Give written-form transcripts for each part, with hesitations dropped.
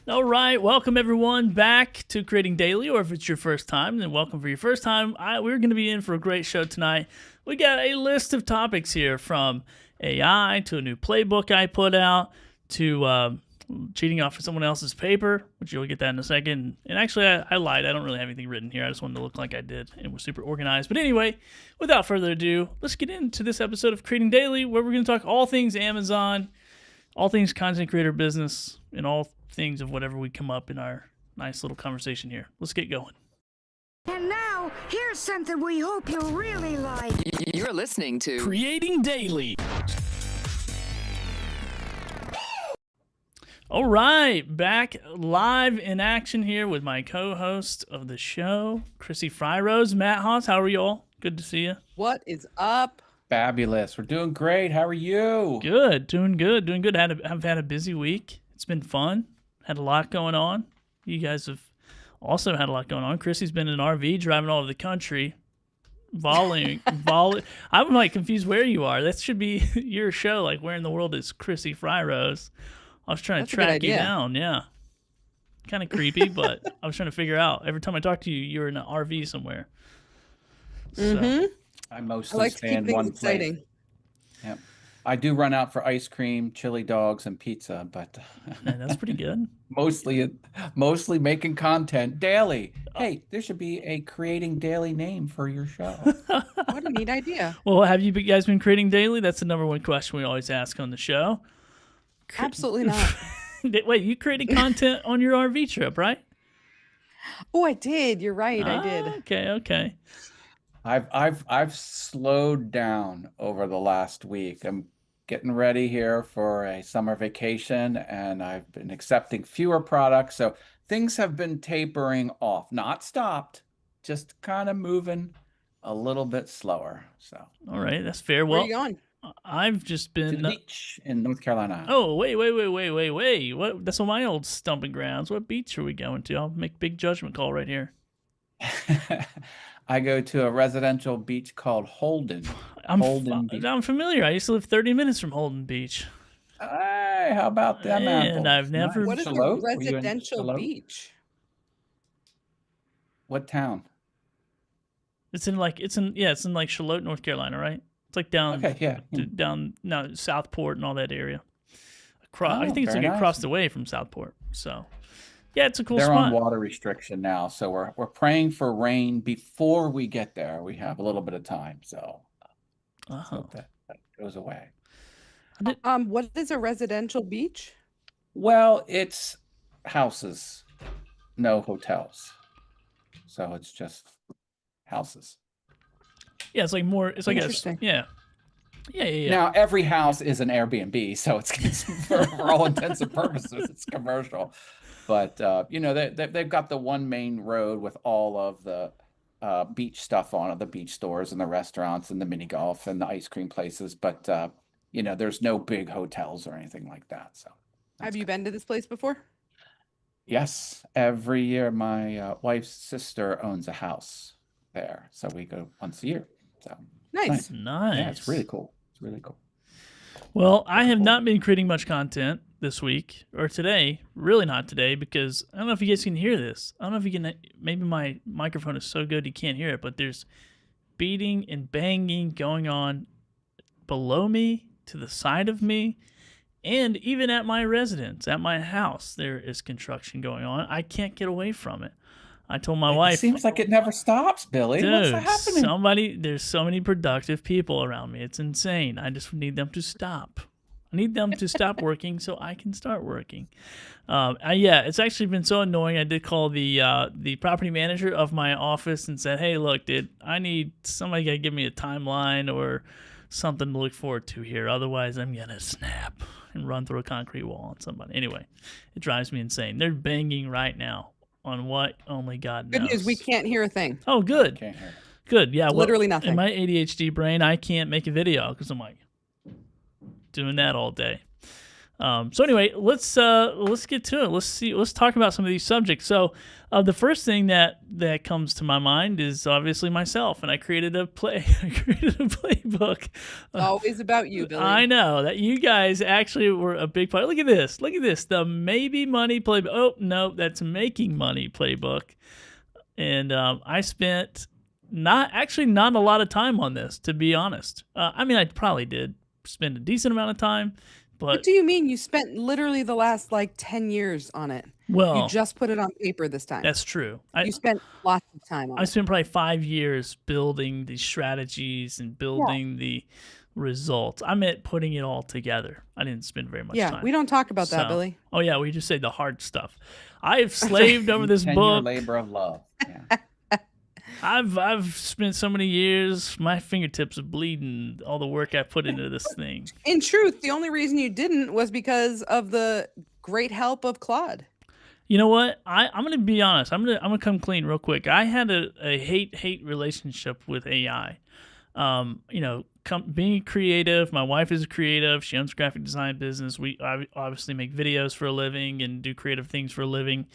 All right, welcome everyone back to Creating Daily, or if it's your first time, then welcome for your first time. We're going to be in for a great show tonight. We got a list of topics here, from AI to a new playbook I put out to cheating off of someone else's paper, which you'll get that in a second. And actually, I lied. I don't really have anything written here. I just wanted to look like I did, and we're super organized. But anyway, without further ado, let's get into this episode of Creating Daily, where we're going to talk all things Amazon, all things content creator business, and all things of whatever we come up in our nice little conversation here. Let's get going. And now, here's something we hope you'll really like. You're listening to Creating Daily. All right, back live in action here with my co-host of the show, Chrissy Fryrose. Matt Haas, how are y'all? Good to see you. What is up? Fabulous. We're doing great. How are you? Good, doing good. I've had a busy week. It's been fun. Had a lot going on. You guys have also had a lot going on. Chrissy's been in an RV driving all over the country. I'm like confused where you are. That should be your show. Like, where in the world is Chrissy Fryrose? I was trying to track you down. Yeah. Kind of creepy, but I was trying to figure out. Every time I talk to you, you're in an RV somewhere. So. I mostly like stay in one place. Yep. I do run out for ice cream, chili dogs, and pizza, but Man, that's pretty good. mostly making content daily. Hey, there should be a Creating Daily name for your show. What a neat idea. Well, have you guys been creating daily? That's the number one question we always ask on the show. Absolutely not. Wait, you created content on your RV trip, right? Oh, I did. You're right. I did. Okay. I've slowed down over the last week. I'm getting ready here for a summer vacation, and I've been accepting fewer products. So things have been tapering off, not stopped, just kind of moving a little bit slower. So, all right, that's fair. Where Well, are you going? I've just been to the beach in North Carolina. Oh, wait. What? That's on my old stomping grounds. What beach are we going to? I'll make a big judgment call right here. I go to a residential beach called Holden. I'm familiar. I used to live 30 minutes from Holden Beach. Hey, how about them apples? And I've never. What is Charlotte? a Were you in residential Charlotte? beach? What town? It's in like Charlotte, North Carolina, right? It's like down. Okay, yeah. Southport and all that area. I Oh, think it's very like nice. across the way from Southport. So, yeah, it's a cool They're spot. on water restriction now, so we're praying for rain before we get there. We have a little bit of time, so Oh. that goes away. What is a residential beach? Well, it's houses, no hotels. So it's just houses. Yeah, it's like more. It's like Interesting. Yeah. Now, every house is an Airbnb, so it's for all intents and purposes, it's commercial. But they've got the one main road with all of the beach stuff on it, the beach stores and the restaurants and the mini golf and the ice cream places. But there's no big hotels or anything like that. So Have you been to this place before? yes, every year my wife's sister owns a house there, so we go once a year. So Nice. Nice. yeah, it's really cool. It's really cool. Well, I have not been creating much content this week or today. Really not today, because I don't know if you guys can hear this. I don't know if you can. Maybe my microphone is so good you can't hear it, but there's beating and banging going on below me, to the side of me, and even at my residence, at my house, there is construction going on. I can't get away from it. I told my wife. It seems like it never stops, Billy. Dude, What's happening? there's so many productive people around me. It's insane. I just need them to stop. I need them to stop working so I can start working. It's actually been so annoying. I did call the property manager of my office and said, "Hey, look, dude, I need somebody to give me a timeline or something to look forward to here. Otherwise, I'm gonna snap and run through a concrete wall on somebody." Anyway, it drives me insane. They're banging right now on what only God knows. Good news. We can't hear a thing. Oh, good. Can't hear. Good. Yeah. Literally nothing. In my ADHD brain, I can't make a video because I'm like doing that all day. So anyway, let's get to it. Let's talk about some of these subjects. So the first thing that comes to my mind is obviously myself, and I created a playbook. Always about you, Billy. I know that you guys actually were a big part. Look at this. Look at this. The Maybe Money Playbook. Oh no, that's Making Money Playbook. And I spent not a lot of time on this, to be honest. I mean, I probably did spend a decent amount of time. But What do you mean you spent literally the last like 10 years on it? well, You just put it on paper this time. that's true. You spent lots of time on I it. spent probably 5 years building the strategies and building the results. I meant putting it all together. I didn't spend very much Yeah, time. we don't talk about that, So- Billy. Oh yeah, we just say the hard stuff. I've slaved over this 10-year book. labor of love. Yeah. I've spent so many years. My fingertips are bleeding. All the work I put into this thing. In truth, the only reason you didn't was because of the great help of Claude. You know what? I'm gonna be honest. I'm gonna come clean real quick. I had a hate relationship with AI. You know, being creative. My wife is a creative. She owns a graphic design business. We obviously make videos for a living and do creative things for a living.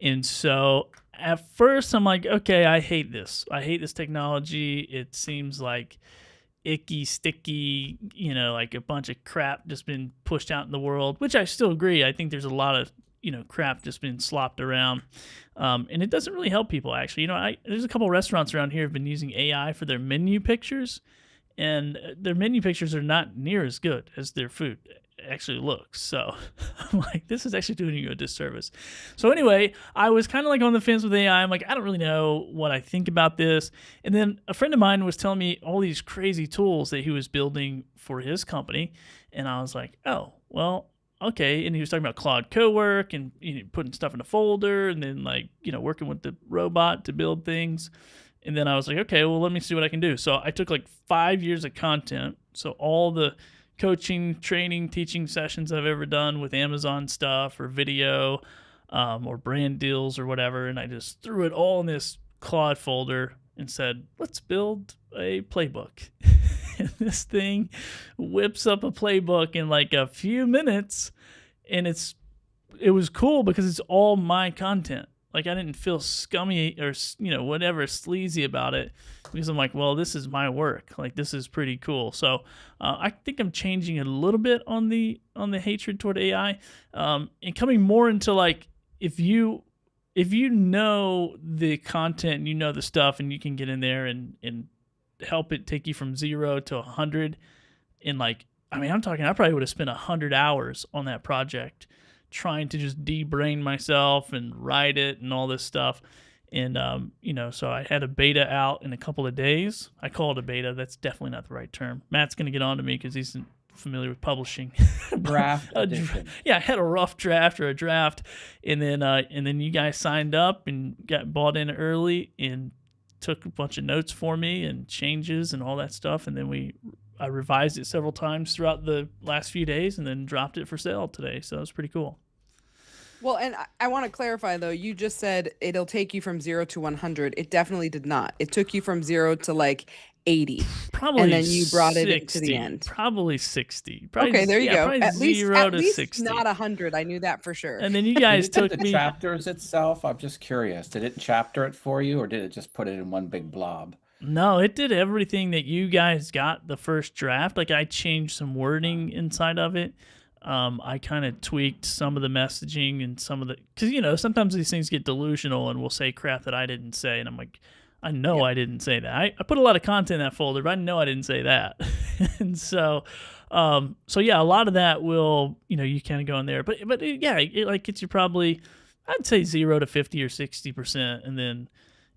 And so at first I'm like, okay, I hate this. I hate this technology. It seems like icky, sticky, you know, like a bunch of crap just been pushed out in the world, which I still agree. I think there's a lot of, you know, crap just been slopped around. And it doesn't really help people, actually. You know, there's a couple restaurants around here have been using AI for their menu pictures, and their menu pictures are not near as good as their food actually looks. So I'm like, this is actually doing you a disservice. So anyway, I was kind of like on the fence with AI. I'm like, I don't really know what I think about this. And then a friend of mine was telling me all these crazy tools that he was building for his company. And I was like, oh, well, okay. And he was talking about Claude Cowork and, you know, putting stuff in a folder and then, like, you know, working with the robot to build things. And then I was like, okay, well, let me see what I can do. So I took like 5 years of content. So all the coaching, training, teaching sessions I've ever done with Amazon stuff or video or brand deals or whatever. And I just threw it all in this Claude folder and said, let's build a playbook. And this thing whips up a playbook in like a few minutes. And it was cool because it's all my content. Like, I didn't feel scummy or, you know, whatever, sleazy about it, because I'm like, well, this is my work. Like, this is pretty cool. So I think I'm changing a little bit on the hatred toward AI, and coming more into, like, if you know the content, you know the stuff, and you can get in there and help it take you from 0 to 100 in, like, I mean, I'm talking, I probably would have spent 100 hours on that project trying to just de-brain myself and write it and all this stuff. And, you know, so I had a beta out in a couple of days. I call it a beta. That's definitely not the right term. Matt's going to get on to me because he's familiar with publishing. Draft edition. Yeah, I had a rough draft or a draft. And then you guys signed up and got bought in early and took a bunch of notes for me and changes and all that stuff. And then I revised it several times throughout the last few days and then dropped it for sale today. So it was pretty cool. Well, and I want to clarify, though. You just said it'll take you from 0 to 100. It definitely did not. It took you from 0 to like 80. Probably, and then you brought 60, it to the end. Probably 60. Probably, Okay, there you go. Probably At least 0 to 60. not 100. I knew that for sure. And then you guys Did it do took the me. chapters itself? I'm just curious. Did it chapter it for you, or did it just put it in one big blob? No, it did everything that you guys got the first draft. Like, I changed some wording inside of it. I kind of tweaked some of the messaging and some of the, because, you know, sometimes these things get delusional and we'll say crap that I didn't say. And I'm like, I know I didn't say that. I put a lot of content in that folder, but I know I didn't say that. And so yeah, a lot of that will, you know, you kind of go in there. But yeah, it like gets you probably, I'd say 0 to 50 or 60%, and then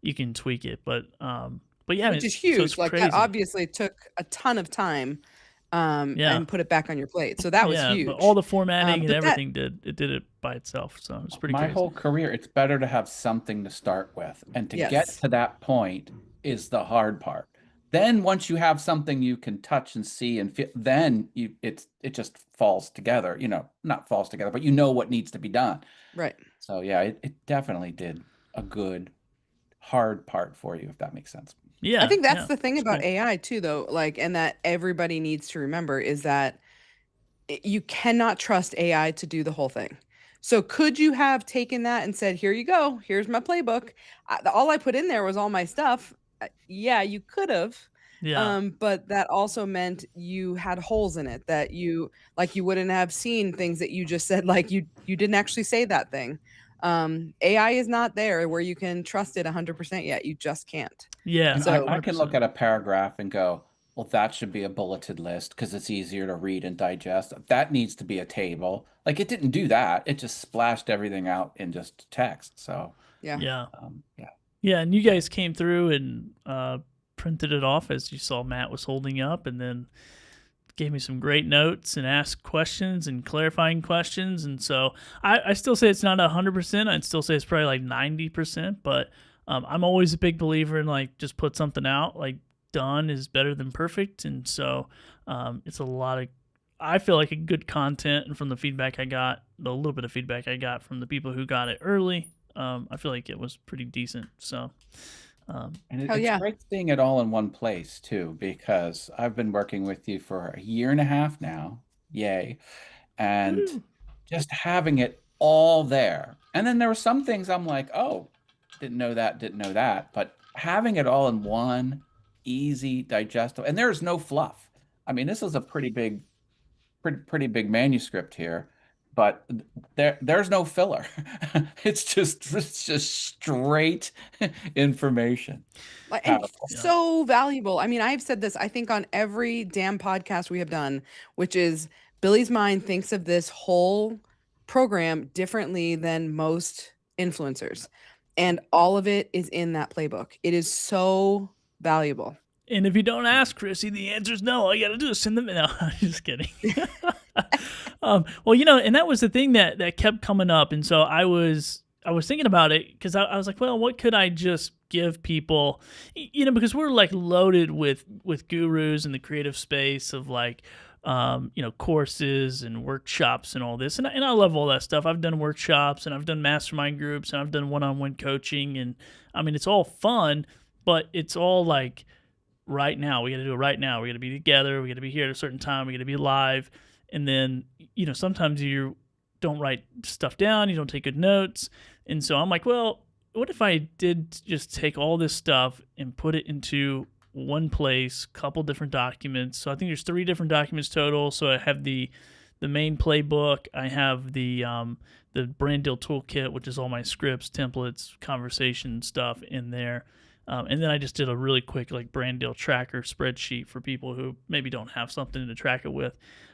you can tweak it. But yeah, which is so huge. it's Like, crazy. that obviously took a ton of time Yeah. and put it back on your plate. So that was huge. But all the formatting and but that- everything did it by itself. So it was pretty My crazy. whole career, it's better to have something to start with, and to get Yes. to that point is the hard part. Then once you have something you can touch and see and feel, then it just falls together. You know, not falls together, but you know what needs to be done. Right. So yeah, it definitely did a good hard part for you, if that makes sense. Yeah, I think that's yeah, the thing it's about great. AI too, though, like, and that everybody needs to remember is that you cannot trust AI to do the whole thing. So could you have taken that and said, "Here you go. Here's my playbook. All I put in there was all my stuff." Yeah, you could have. Yeah. But that also meant you had holes in it that you wouldn't have seen things that you just said, like you didn't actually say that thing. AI is not there where you can trust it 100% yet. You just can't. Yeah. And I So I can look 100%. at a paragraph and go, well, that should be a bulleted list because it's easier to read and digest. That needs to be a table. Like it didn't do that. It just splashed everything out in just text. So, yeah. Yeah. yeah. Yeah. And you guys came through and printed it off as you saw Matt was holding up, and then gave me some great notes and asked questions and clarifying questions. And so I still say it's not 100%. I'd still say it's probably like 90%, but I'm always a big believer in like just put something out. Like done is better than perfect. And so it's a lot of, I feel like a good content. And from the feedback I got, the little bit of feedback I got from the people who got it early, I feel like it was pretty decent. So And Hell it's yeah. great seeing it all in one place too, because I've been working with you for a year and a half now. Yay. And woo. just having it all there. And then there were some things I'm like, oh, didn't know that, didn't know that. But having it all in one easy, digestible, and there's no fluff. I mean, this is a pretty big manuscript here, but there's no filler. It's just straight information. And Powerful. Yeah. so valuable. I mean, I've said this, I think, on every damn podcast we have done, which is Billy's mind thinks of this whole program differently than most influencers. And all of it is in that playbook. It is so valuable. And if you don't ask Chrissy, the answer is no. All you got to do is send them. No, I'm just kidding. Well, and that was the thing that kept coming up. And so I was thinking about it because I was like, well, what could I just give people? Because we're like loaded with gurus in the creative space of like, courses and workshops and all this. And I love all that stuff. I've done workshops and I've done mastermind groups and I've done one-on-one coaching. And I mean, it's all fun, but it's all like, right now. We got to do it right now. We got to be together. We got to be here at a certain time. We got to be live. And then, sometimes you don't write stuff down. You don't take good notes. And so I'm like, well, what if I did just take all this stuff and put it into one place, couple different documents. So I think there's 3 different documents total. So I have the main playbook. I have the brand deal toolkit, which is all my scripts, templates, conversation stuff in there. And then I just did a really quick like brand deal tracker spreadsheet for people who maybe don't have something to track it with.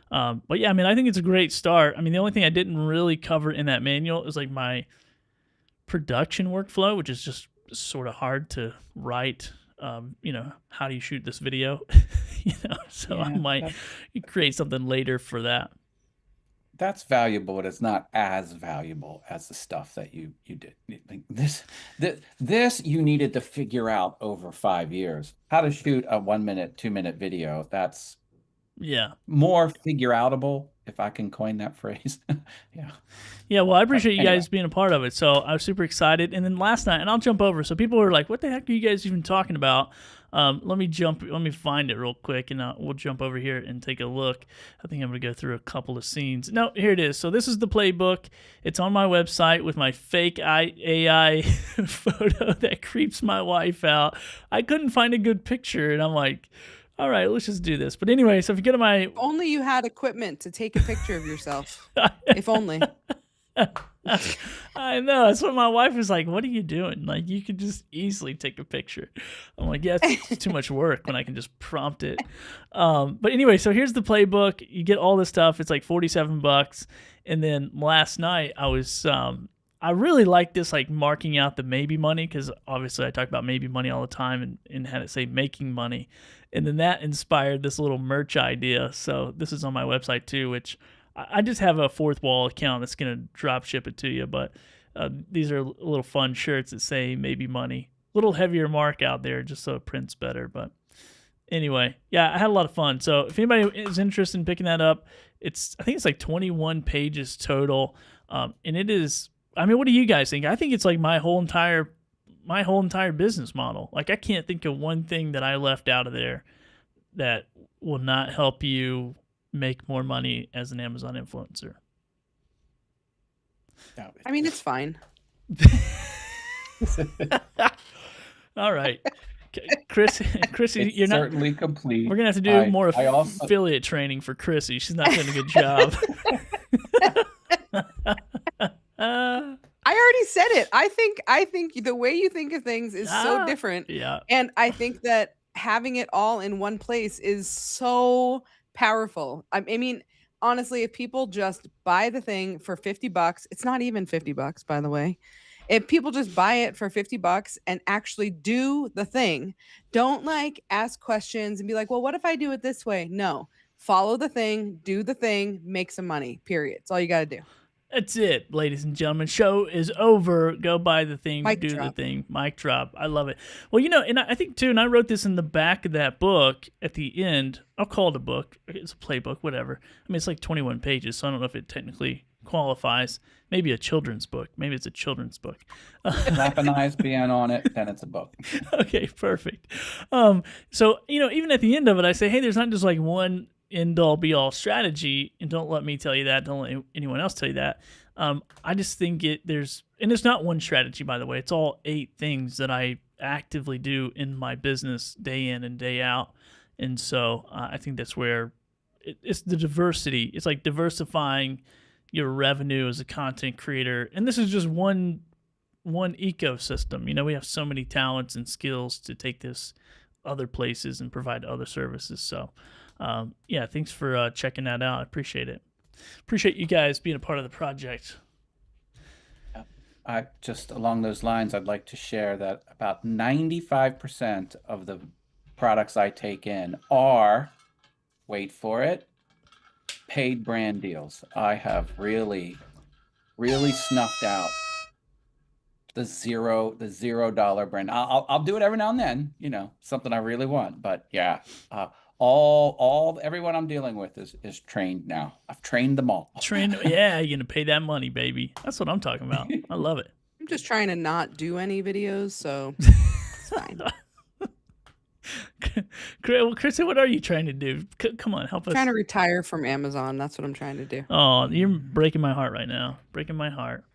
But yeah, I mean, I think it's a great start. I mean, the only thing I didn't really cover in that manual is like my production workflow, which is just sort of hard to write. How do you shoot this video? So I might create something later for that. That's valuable, but it's not as valuable as the stuff that you did. Like this you needed to figure out over 5 years. How to shoot a 1 minute, 2 minute video. That's more figure outable, if I can coin that phrase. Yeah, well, I appreciate you guys being a part of it. So I was super excited. And then last night, and I'll jump over. So people were like, what the heck are you guys even talking about? Let me find it real quick, and we'll jump over here and take a look. I think I'm going to go through a couple of scenes. No, here it is. So this is the playbook. It's on my website with my fake AI photo that creeps my wife out. I couldn't find a good picture, and I'm like, all right, let's just do this. But anyway, so if you go to my... If only you had equipment to take a picture of yourself. If only. I know. That's what my wife was like, what are you doing? Like, you could just easily take a picture. I'm like, yeah, it's too much work when I can just prompt it. But anyway, so here's the playbook. You get all this stuff. It's like $47. And then last night I was... I really like this, like marking out the maybe money, because obviously I talk about maybe money all the time and had it say making money. And then that inspired this little merch idea. So this is on my website too, which I just have a fourth wall account that's going to drop ship it to you. But these are little fun shirts that say maybe money. A little heavier mark out there just so it prints better. But anyway, yeah, I had a lot of fun. So if anybody is interested in picking that up, I think it's like 21 pages total. And it is... I mean, what do you guys think? I think it's like my whole entire business model. Like, I can't think of one thing that I left out of there that will not help you make more money as an Amazon influencer? I mean, it's fine. All right. Chrissy, It's you're not certainly complete. We're gonna have to do more I also affiliate training for Chrissy. She's not doing a good job. I already said it. I think the way you think of things is so different. Yeah. And I think that having it all in one place is so powerful. I mean, honestly, if people just buy the thing for $50, it's not even $50, by the way. If people just buy it for $50 and actually do the thing, don't like ask questions and be like, well, what if I do it this way? No, follow the thing, do the thing, make some money, period. It's all you got to do. That's it, ladies and gentlemen. Show is over. Go buy the thing, Mic do drop. the thing. Mic drop. I love it. Well, and I think too, and I wrote this in the back of that book at the end. I'll call it a book. It's a playbook, whatever. I mean, it's like 21 pages, so I don't know if it technically qualifies. Maybe a children's book. Maybe it's a children's book. Slap an ISBN on it, then it's a book. Okay, perfect. So, even at the end of it, I say, hey, there's not just like one end-all be-all strategy, and don't let me tell you that. Don't let anyone else tell you that. I just think there's not one strategy, by the way. It's all 8 things that I actively do in my business day in and day out. And so I think that's where it's the diversity. It's like diversifying your revenue as a content creator. And this is just one ecosystem. We have so many talents and skills to take this other places and provide other services. So, thanks for checking that out. I appreciate it. Appreciate you guys being a part of the project. I just along those lines, I'd like to share that about 95% of the products I take in are, wait for it, paid brand deals. I have really snuffed out the $0 brand. I'll do it every now and then, something I really want. But yeah, everyone I'm dealing with is trained now. I've trained them all. Yeah, you're gonna pay that money, baby. That's what I'm talking about. I love it. I'm just trying to not do any videos, so it's fine. Well, Chrissy, what are you trying to do? Come on, help us. Trying to retire from Amazon. That's what I'm trying to do. Oh, you're breaking my heart right now. Breaking my heart.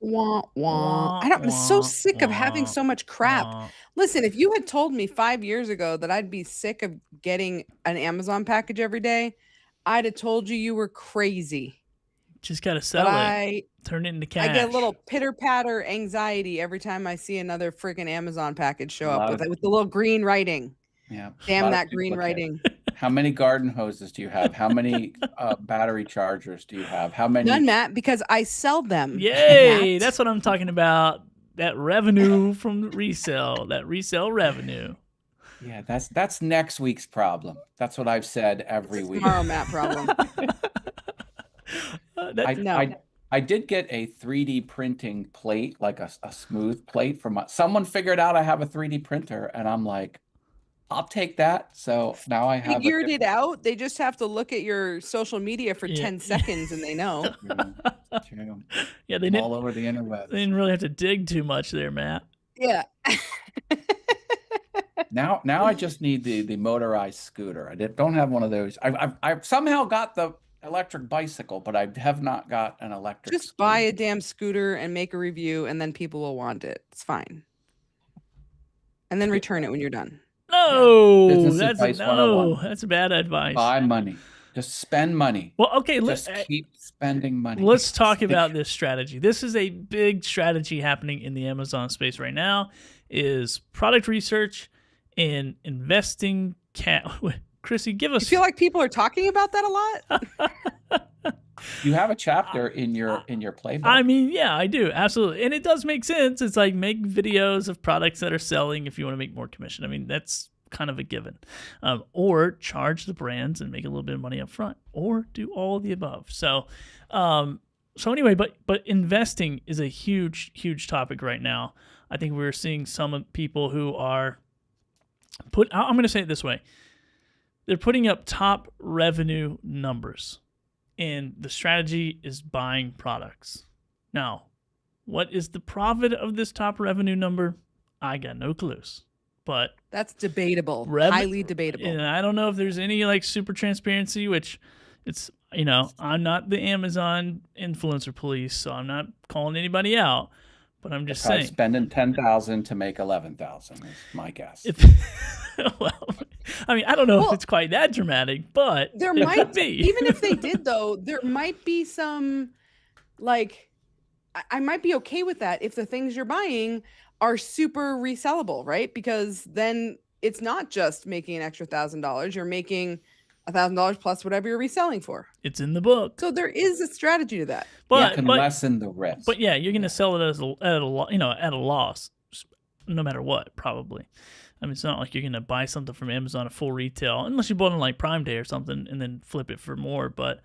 Wah, wah. I'm so sick of having so much crap. Listen, if you had told me 5 years ago that I'd be sick of getting an Amazon package every day, I'd have told you were crazy. Just got to sell it. Turn it into cash. I get a little pitter-patter anxiety every time I see another freaking Amazon package show up with the little green writing. Yeah. Damn that green writing. How many garden hoses do you have? How many battery chargers do you have? How many? None, Matt, because I sell them. Yay! Matt. That's what I'm talking about. That revenue from resale. That resale revenue. Yeah, that's next week's problem. That's what I've said every week. Tomorrow, Matt, problem. I did get a 3D printing plate, like a smooth plate from someone figured out I have a 3D printer, and I'm like, I'll take that. So now I have figured it out. They just have to look at your social media for 10 seconds and they know. True. Yeah, they didn't all over the internet. They didn't really have to dig too much there, Matt. Yeah. Now I just need the motorized scooter. I don't have one of those. I've somehow got the electric bicycle, but I have not got an electric Just scooter. buy a damn scooter and make a review, and then people will want it. It's fine. And then return it when you're done. No, Business that's advice 101. that's bad advice. Buy money. Just spend money. Well, okay, Just keep spending money. Let's talk about this strategy. This is a big strategy happening in the Amazon space right now, is product research and investing. Chrissy, give us. You feel like people are talking about that a lot? You have a chapter in your playbook. I mean, yeah, I do. Absolutely. And it does make sense. It's like make videos of products that are selling if you want to make more commission. I mean, that's kind of a given. Or charge the brands and make a little bit of money up front, or do all of the above. So anyway, but investing is a huge topic right now. I think we're seeing some people who are I'm going to say it this way. They're putting up top revenue numbers, and the strategy is buying products. Now, what is the profit of this top revenue number? I got no clues. But that's debatable. Highly debatable. And I don't know if there's any like super transparency, which It's, I'm not the Amazon influencer police, so I'm not calling anybody out, but I'm just saying. Spending 10,000 to make 11,000 is my guess. Well, I mean, I don't know if it's quite that dramatic, but there it might could be. Even if they did, though, there might be some, like, I might be okay with that if the things you're buying are super resellable, right? Because then it's not just making an extra $1,000. You're making $1,000 plus whatever you're reselling for. It's in the book. So there is a strategy to that. But you can lessen the risk. But yeah, you're going to sell it at a loss, no matter what, probably. I mean, it's not like you're going to buy something from Amazon at full retail, unless you bought it on like Prime Day or something and then flip it for more. But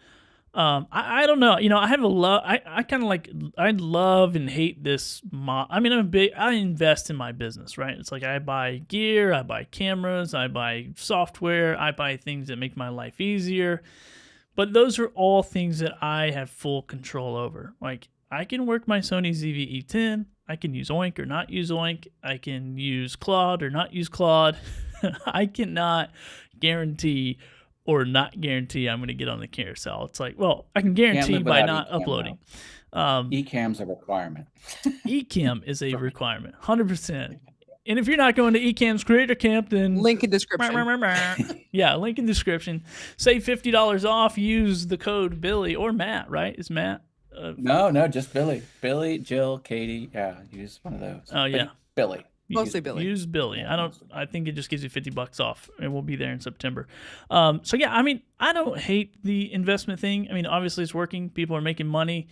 I don't know. I have I kind of like, I love and hate this. I mean, I invest in my business, right? It's like I buy gear, I buy cameras, I buy software, I buy things that make my life easier. But those are all things that I have full control over. Like, I can work my Sony ZV-E10. I can use Oink or not use Oink. I can use Claude or not use Claude. I cannot guarantee or not guarantee I'm going to get on the carousel. It's like, well, I can guarantee by not uploading. Ecamm's a requirement. Ecamm is a requirement, 100%. And if you're not going to Ecamm's Creator Camp, then link in description. Yeah, link in description. Save $50 off. Use the code Billy or Matt. Right? Is Matt? No, just Billy. Billy, Jill, Katie. Yeah, use one of those. Oh yeah, Billy. Mostly Billy. Use Billy. I think it just gives you $50 off, and we'll be there in September. So yeah, I mean, I don't hate the investment thing. I mean, obviously it's working. People are making money.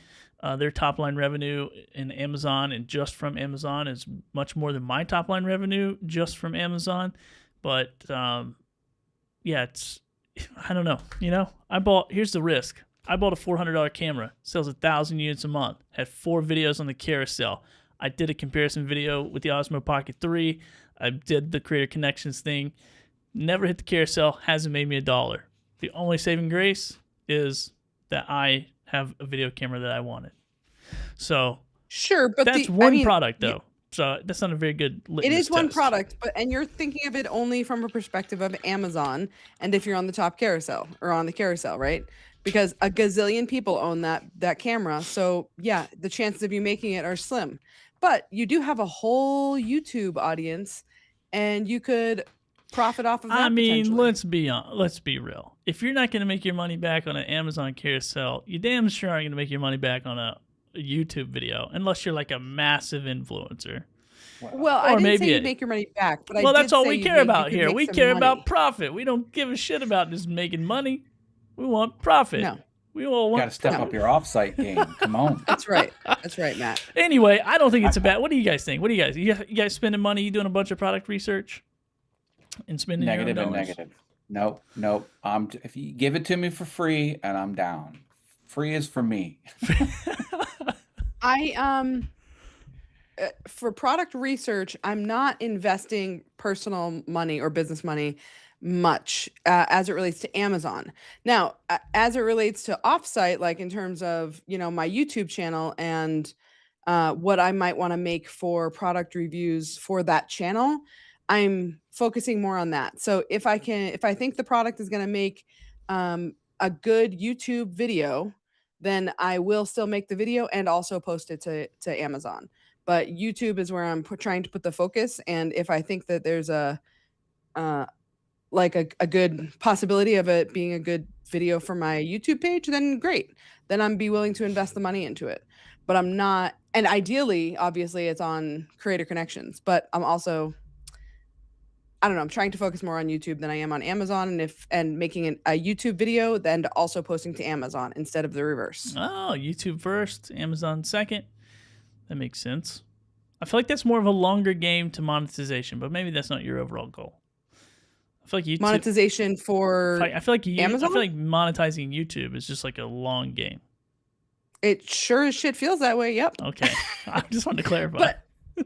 Their top line revenue in Amazon and just from Amazon is much more than my top line revenue just from Amazon. But yeah, I don't know. Here's the risk. I bought a $400 camera, sells 1,000 units a month, had 4 videos on the carousel. I did a comparison video with the Osmo Pocket 3. I did the Creator Connections thing. Never hit the carousel, hasn't made me $1. The only saving grace is that I have a video camera that I wanted. So sure, but that's one product though. So that's not a very good litmus It is one test. product, and you're thinking of it only from a perspective of Amazon and if you're on the top carousel or on the carousel, right? Because a gazillion people own that camera. So yeah, the chances of you making it are slim. But you do have a whole YouTube audience and you could profit off of that. I mean, let's be real. If you're not going to make your money back on an Amazon carousel, you damn sure aren't going to make your money back on a YouTube video unless you're like a massive influencer. Well, I didn't say you'd make your money back, but that's all we care about here. We care about profit. We don't give a shit about just making money. We want profit. No. We all want. Got to step up your offsite game. Come on. That's right, Matt. Anyway, I don't think it's a bad. What do you guys think? What do you guys spending money? You doing a bunch of product research and spending negative your own and negative. Nope. If you give it to me for free, and I'm down. Free is for me. For product research, I'm not investing personal money or business money much as it relates to Amazon. Now, as it relates to offsite, like in terms of, my YouTube channel and what I might want to make for product reviews for that channel, I'm focusing more on that. So if I think the product is going to make a good YouTube video, then I will still make the video and also post it to Amazon. But YouTube is where I'm trying to put the focus. And if I think that there's a good possibility of it being a good video for my YouTube page, then great. Then I'm be willing to invest the money into it. But I'm not, and ideally, obviously, it's on Creator Connections. But I'm also, I don't know, I'm trying to focus more on YouTube than I am on Amazon, and making a YouTube video, then also posting to Amazon instead of the reverse. Oh, YouTube first, Amazon second. That makes sense. I feel like that's more of a longer game to monetization, but maybe that's not your overall goal. I feel like YouTube, monetization for I feel like Amazon? I feel like monetizing YouTube is just like a long game. It sure as shit feels that way. Yep. Okay. I just wanted to clarify.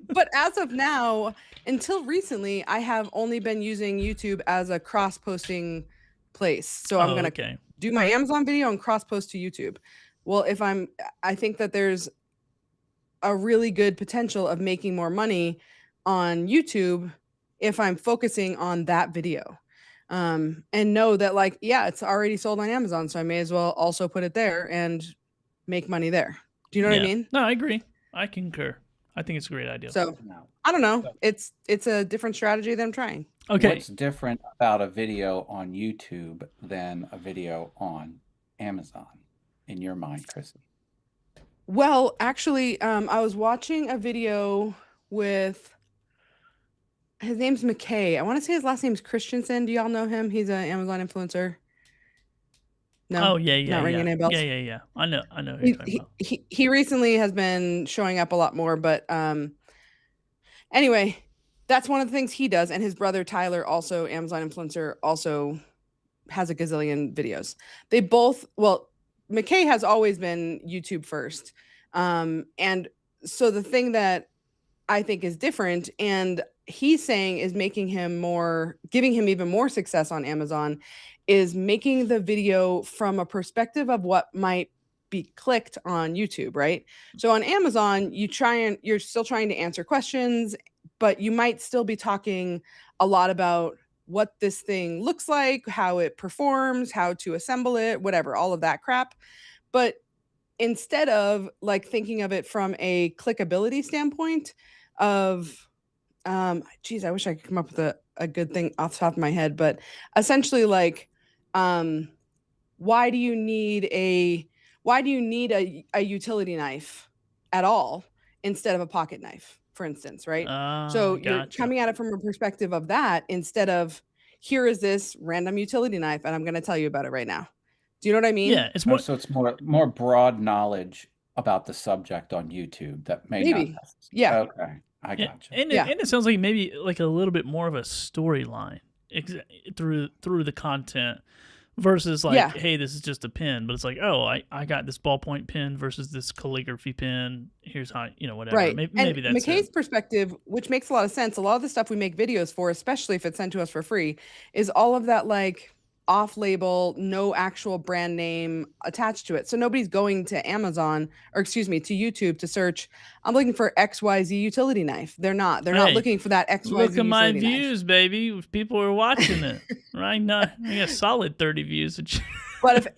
But as of now, until recently, I have only been using YouTube as a cross-posting place. So I'm going to do my Amazon video and cross-post to YouTube. Well, I think that there's a really good potential of making more money on YouTube if I'm focusing on that video. and know that like, yeah, it's already sold on Amazon, so I may as well also put it there and make money there. Do you know what I mean? No, I agree. I concur. I think it's a great idea. So No. I don't know. It's a different strategy that I'm trying. Okay. What's different about a video on YouTube than a video on Amazon in your mind, Chrissy? Well, actually, I was watching a video with his name's McKay. I want to say his last name's Christensen. Do y'all know him? He's an Amazon influencer. No. Oh yeah. Not ringing any bells. Yeah. I know who you're talking about. He recently has been showing up a lot more, but anyway, that's one of the things he does. And his brother Tyler, also Amazon influencer, also has a gazillion videos. They both, well, McKay has always been YouTube first. And so the thing that I think is different, and he's saying is making him more, giving him even more success on Amazon, is making the video from a perspective of what might be clicked on YouTube, right? So on Amazon, you're still trying to answer questions, but you might still be talking a lot about what this thing looks like, how it performs, how to assemble it, whatever, all of that crap. But instead of like thinking of it from a clickability standpoint of, geez, I wish I could come up with a good thing off the top of my head, but essentially like, why do you need a utility knife at all instead of a pocket knife, for instance, right? So you're coming at it from a perspective of that instead of, here is this random utility knife and I'm going to tell you about it right now. Do you know what I mean? Yeah, it's more. So it's more broad knowledge about the subject on YouTube that may not. Yeah. Okay, I gotcha. And it sounds like maybe like a little bit more of a storyline through the content versus like, hey, this is just a pen, but it's like, oh, I got this ballpoint pen versus this calligraphy pen. Here's how, whatever. Right. Maybe that's McKay's perspective, which makes a lot of sense. A lot of the stuff we make videos for, especially if it's sent to us for free, is all of that like off-label, no actual brand name attached to it. So nobody's going to Amazon, or excuse me, to YouTube to search, I'm looking for XYZ utility knife. They're not looking for that XYZ look at my utility views, knife. Baby. People are watching it. Right now, I got solid 30 views. But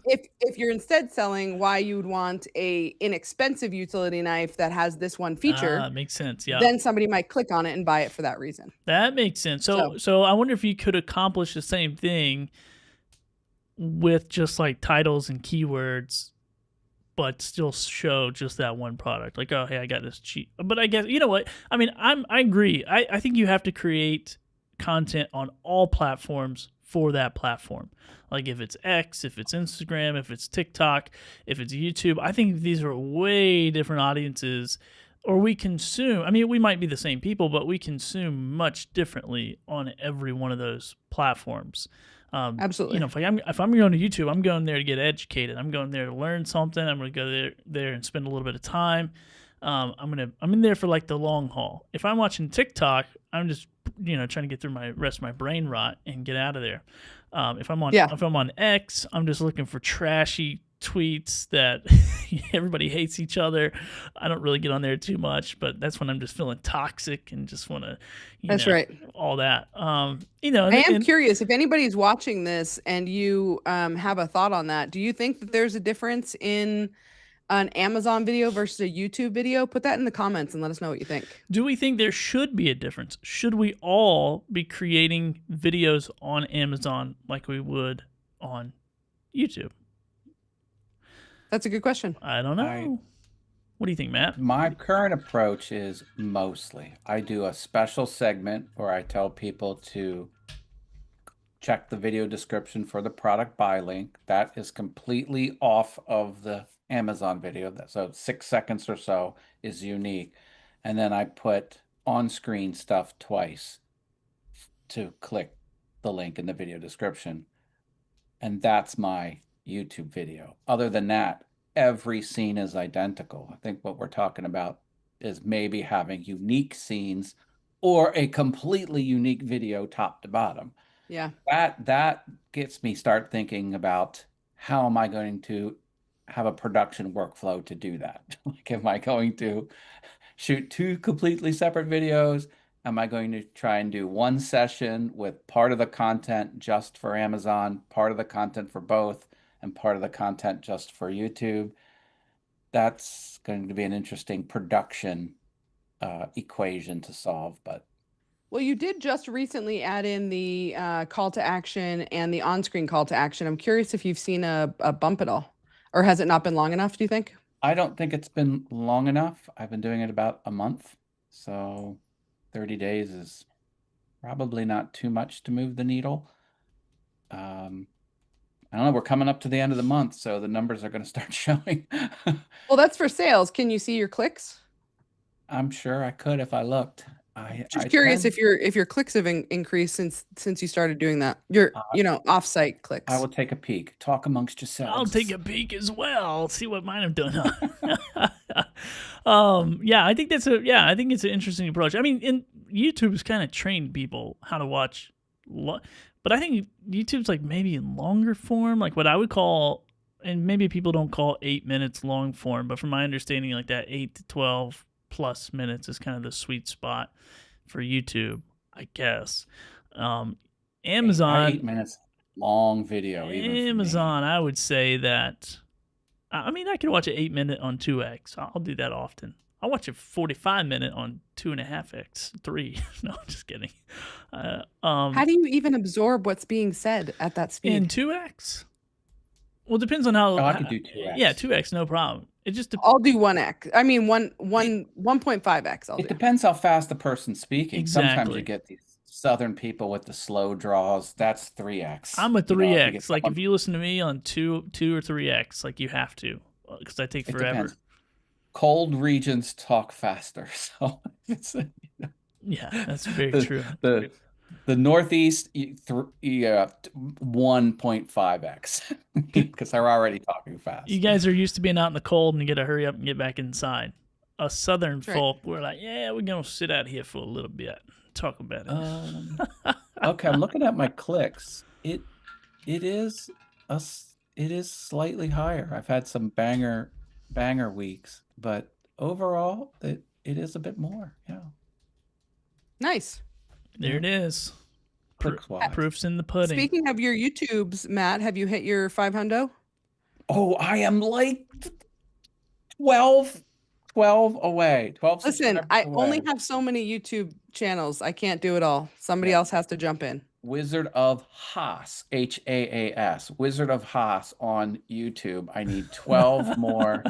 if you're instead selling why you would want a inexpensive utility knife that has this one feature, makes sense. Yeah. Then somebody might click on it and buy it for that reason. That makes sense. So I wonder if you could accomplish the same thing with just like titles and keywords, but still show just that one product. Like, oh, hey, I got this cheap. But I guess, you know what? I mean, I agree. I think you have to create content on all platforms for that platform. Like if it's X, if it's Instagram, if it's TikTok, if it's YouTube, I think these are way different audiences, or we consume. I mean, we might be the same people, but we consume much differently on every one of those platforms. Absolutely. If I'm going to YouTube, I'm going there to get educated. I'm going there to learn something. I'm going to go there and spend a little bit of time. I'm in there for like the long haul. If I'm watching TikTok, I'm just trying to get through my rest of my brain rot and get out of there. If I'm on X, I'm just looking for trashy tweets that everybody hates each other. I don't really get on there too much, but that's when I'm just feeling toxic and just want to that's right, all that. I am curious if anybody's watching this and you have a thought on that. Do you think that there's a difference in an Amazon video versus a YouTube video? Put that in the comments and let us know what you think. Do we think there should be a difference? Should we all be creating videos on Amazon like we would on YouTube? That's a good question. I don't know. What do you think, Matt? My current approach is mostly I do a special segment where I tell people to check the video description for the product buy link. That is completely off of the Amazon video. So 6 seconds or so is unique. And then I put on-screen stuff twice to click the link in the video description. And that's my YouTube video. Other than that, every scene is identical. I think what we're talking about is maybe having unique scenes or a completely unique video top to bottom. Yeah. That gets me start thinking about how am I going to have a production workflow to do that? Like, am I going to shoot 2 completely separate videos Am I going to try and do one session with part of the content just for Amazon, part of the content for both, and part of the content just for YouTube? That's going to be an interesting production equation to solve, but Well, you did just recently add in the call to action and the on-screen call to action. I'm curious if you've seen a bump at all, or has it not been long enough, do you think? I don't think it's been long enough. I've been doing it about a month, so 30 days is probably not too much to move the needle. I don't know, we're coming up to the end of the month, so the numbers are going to start showing. Well, that's for sales. Can you see your clicks? I'm sure I could if I looked. Just I curious tend, if your clicks have increased since you started doing that. Your offsite clicks. I will take a peek. Talk amongst yourselves. I'll take a peek as well. See what mine have done. Yeah, I think I think it's an interesting approach. I mean, YouTube's kind of trained people how to watch, but I think YouTube's like maybe in longer form, like what I would call, and maybe people don't call 8 minutes long form, but from my understanding, like that 8 to 12 plus minutes is kind of the sweet spot for YouTube, I guess. Amazon, 8 minutes long video. Amazon, I would say that. I mean, I could watch an 8 minute on 2x. I'll do that often. I'll watch a 45 minute on 2.5x, 3. No, I'm just kidding. How do you even absorb what's being said at that speed? In 2x? Well, it depends on how. Oh, I could do 2x. Yeah, 2x, no problem. It just I'll do 1x. I mean, 1.5x. It depends how fast the person's speaking. Sometimes Exactly. you get these Southern people with the slow draws. That's 3x. I'm a You know, 3x. Like if you listen to me on 2 or 3x, like you have to, because I take it forever. depends. Cold regions talk faster, so it's Yeah, that's very true. the Northeast 1.5x because they're already talking fast. You guys are used to being out in the cold and you got to hurry up and get back inside. Us Southern That's right. folk, we're like, yeah, we're gonna sit out here for a little bit, talk about it. Okay, I'm looking at my clicks. It is slightly higher. I've had some banger weeks, but overall, it is a bit more. Yeah, Nice. There it is. clicks-wise. Proof's in the pudding. Speaking of your YouTubes, Matt, have you hit your 500? Oh, I am like 12 away. 12 Listen, subscribers I away. only have so many YouTube channels. I can't do it all. Somebody else has to jump in. Wizard of Haas, Haas, Wizard of Haas on YouTube. I need 12 more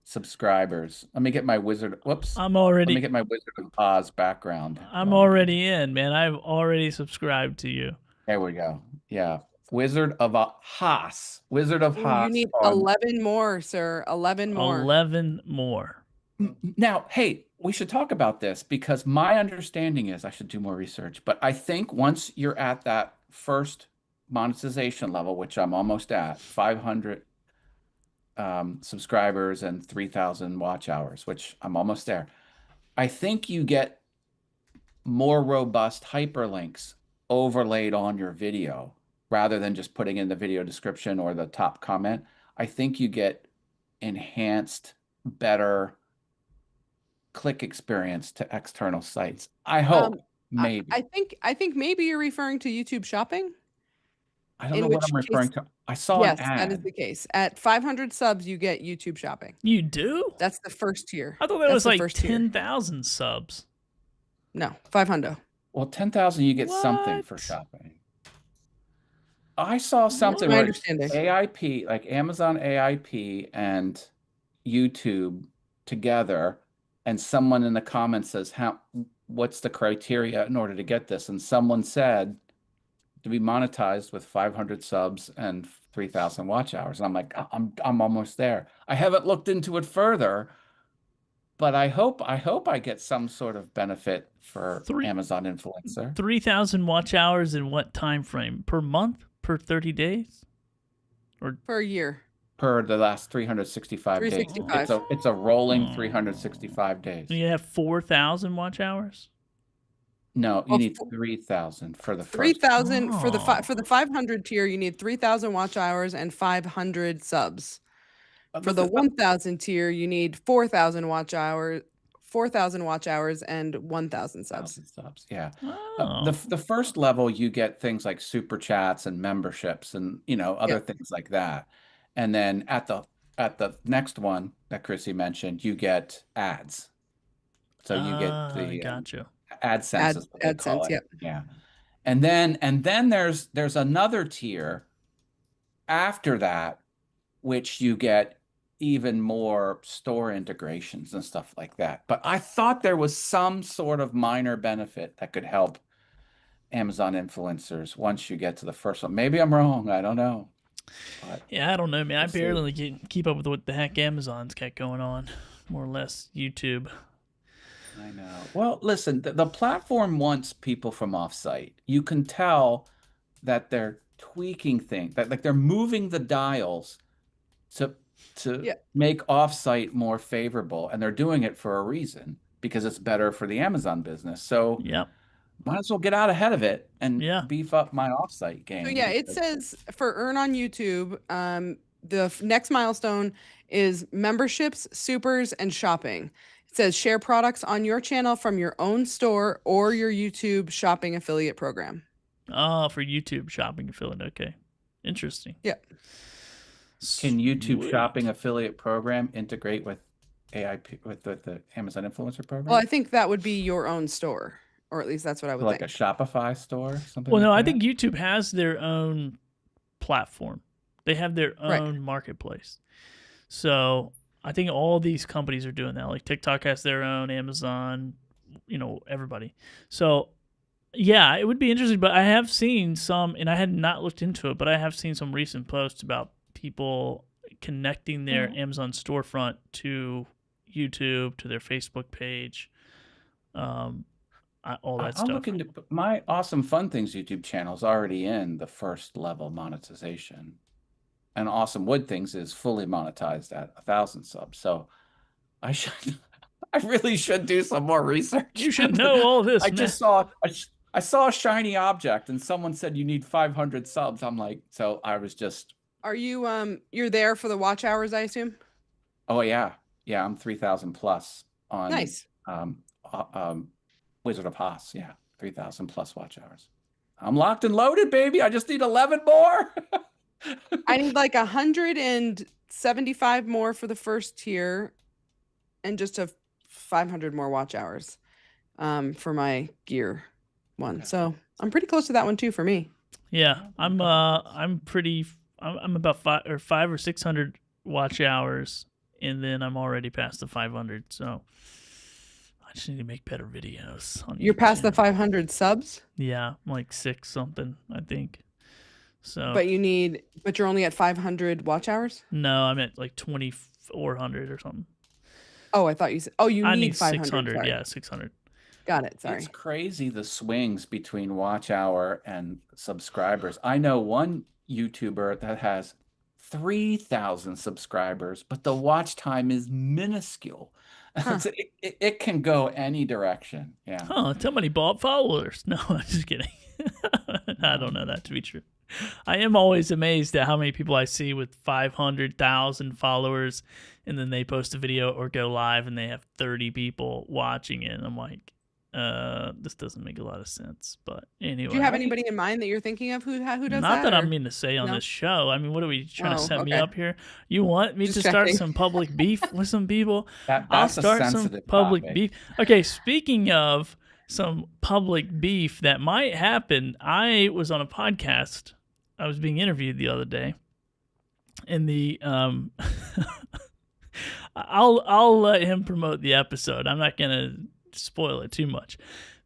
subscribers. Let me get my Wizard. Whoops. I'm Let already. me get my Wizard of Oz background. I'm already in, man. I've already subscribed to you. There we go. Yeah. Wizard of Haas. Wizard of Ooh, Haas. you need on- 11 more, sir. 11 more. 11 more. Now, hey, we should talk about this because my understanding is I should do more research, but I think once you're at that first monetization level, which I'm almost at, 500 subscribers and 3,000 watch hours, which I'm almost there. I think you get more robust hyperlinks overlaid on your video rather than just putting in the video description or the top comment. I think you get enhanced, better click experience to external sites. I hope, maybe. I think maybe you're referring to YouTube Shopping. I don't in know what which I'm referring case- to. I saw Yes, an ad. that is the case. At 500 subs, you get YouTube Shopping. You do? That's the first tier. I thought that That's was the like first tier. 10,000 subs. No, 500. Well, 10,000, you get something for What? shopping. I saw something my where understanding. AIP, like Amazon AIP and YouTube together, and someone in the comments says, what's the criteria in order to get this? And someone said to be monetized with 500 subs and 3,000 watch hours. And I'm like, I'm almost there. I haven't looked into it further, but I hope I get some sort of benefit for Amazon influencer. 3,000 watch hours in what time frame? Per month? Per 30 days? Or Per year. Per the last 365 days. 365. It's a rolling 365 days. you have 4,000 watch hours? No, you Well, need 3,000 for the first. 3,000 for the Oh. for the 500 tier, you need 3,000 watch hours and 500 subs. For the 1,000 tier, you need 4,000 watch hours, 4,000 watch hours and 1,000 subs. 1,000 subs, yeah. Oh. The first level, you get things like super chats and memberships and other things like that. And then at the next one that Chrissy mentioned, you get ads. So you get the gotcha. AdSense is what they call AdSense, it. yep. Yeah. And then there's another tier after that, which you get even more store integrations and stuff like that. But I thought there was some sort of minor benefit that could help Amazon influencers once you get to the first one. Maybe I'm wrong. I don't know. But Yeah, I don't know, man. I we'll see. barely keep up with what the heck Amazon's got going on. More or less YouTube. I know. Well, listen, the platform wants people from offsite. You can tell that they're tweaking things, that like they're moving the dials to make offsite more favorable, and they're doing it for a reason because it's better for the Amazon business. So Yep. might as well get out ahead of it and Yeah. beef up my offsite game. So yeah, it says for earn on YouTube, the next milestone is memberships, supers, and shopping. It says share products on your channel from your own store or your YouTube shopping affiliate program. Oh, for YouTube shopping affiliate. Okay. Interesting. Yeah. Can YouTube Sweet. shopping affiliate program integrate with AIP with the Amazon influencer program? Well, I think that would be your own store, or at least that's what I would like think. a Shopify store, something. Well, like no, I that? think YouTube has their own platform. They have their own marketplace. So I think all these companies are doing that. Like TikTok has their own, Amazon, everybody. So yeah, it would be interesting. But I have seen some, and I had not looked into it, but I have seen some recent posts about people connecting their Amazon storefront to YouTube, to their Facebook page, all that stuff. I'll look into my Awesome Fun Things YouTube channel is already in the first level monetization, and Awesome Wood Things is fully monetized at 1,000 subs. So I really should do some more research. You should know all this. I saw a shiny object, and someone said you need 500 subs. I'm like, so I was just. Are you you're there for the watch hours, I assume? Oh yeah, I'm 3,000 plus on Nice. Wizard of Haas. Yeah, 3,000 plus watch hours. I'm locked and loaded, baby. I just need 11 more. I need like 175 more for the first tier, and just 500 more watch hours, for my gear one. Okay. So I'm pretty close to that one too for me. Yeah, I'm about 500 or 600 watch hours, and then I'm already past the 500. So I just need to make better videos. You're past the 500 subs? Yeah, I'm like 6 something, I think. So. But you're only at 500 watch hours? No, I'm at like 2,400 or something. Oh, I thought you said. Oh, I need need 500. 600. Sorry. Yeah, 600. Got it. Sorry. It's crazy the swings between watch hour and subscribers. I know one YouTuber that has 3,000 subscribers, but the watch time is minuscule. Huh. It can go any direction. Yeah. Huh, somebody bought followers. No, I'm just kidding. I don't know that to be true. I am always amazed at how many people I see with 500,000 followers, and then they post a video or go live and they have 30 people watching it. And I'm like, this doesn't make a lot of sense. But anyway. Do you have anybody in mind that you're thinking of who does that? Not that or? I mean to say on No? this show. I mean, what are we trying to set me okay. up here? You want me Just to start checking. some public beef with some people? I'll That's a start some sensitive public topic. beef. Okay, speaking of some public beef that might happen, I was on a podcast. I was being interviewed the other day, and I'll let him promote the episode. I'm not gonna spoil it too much.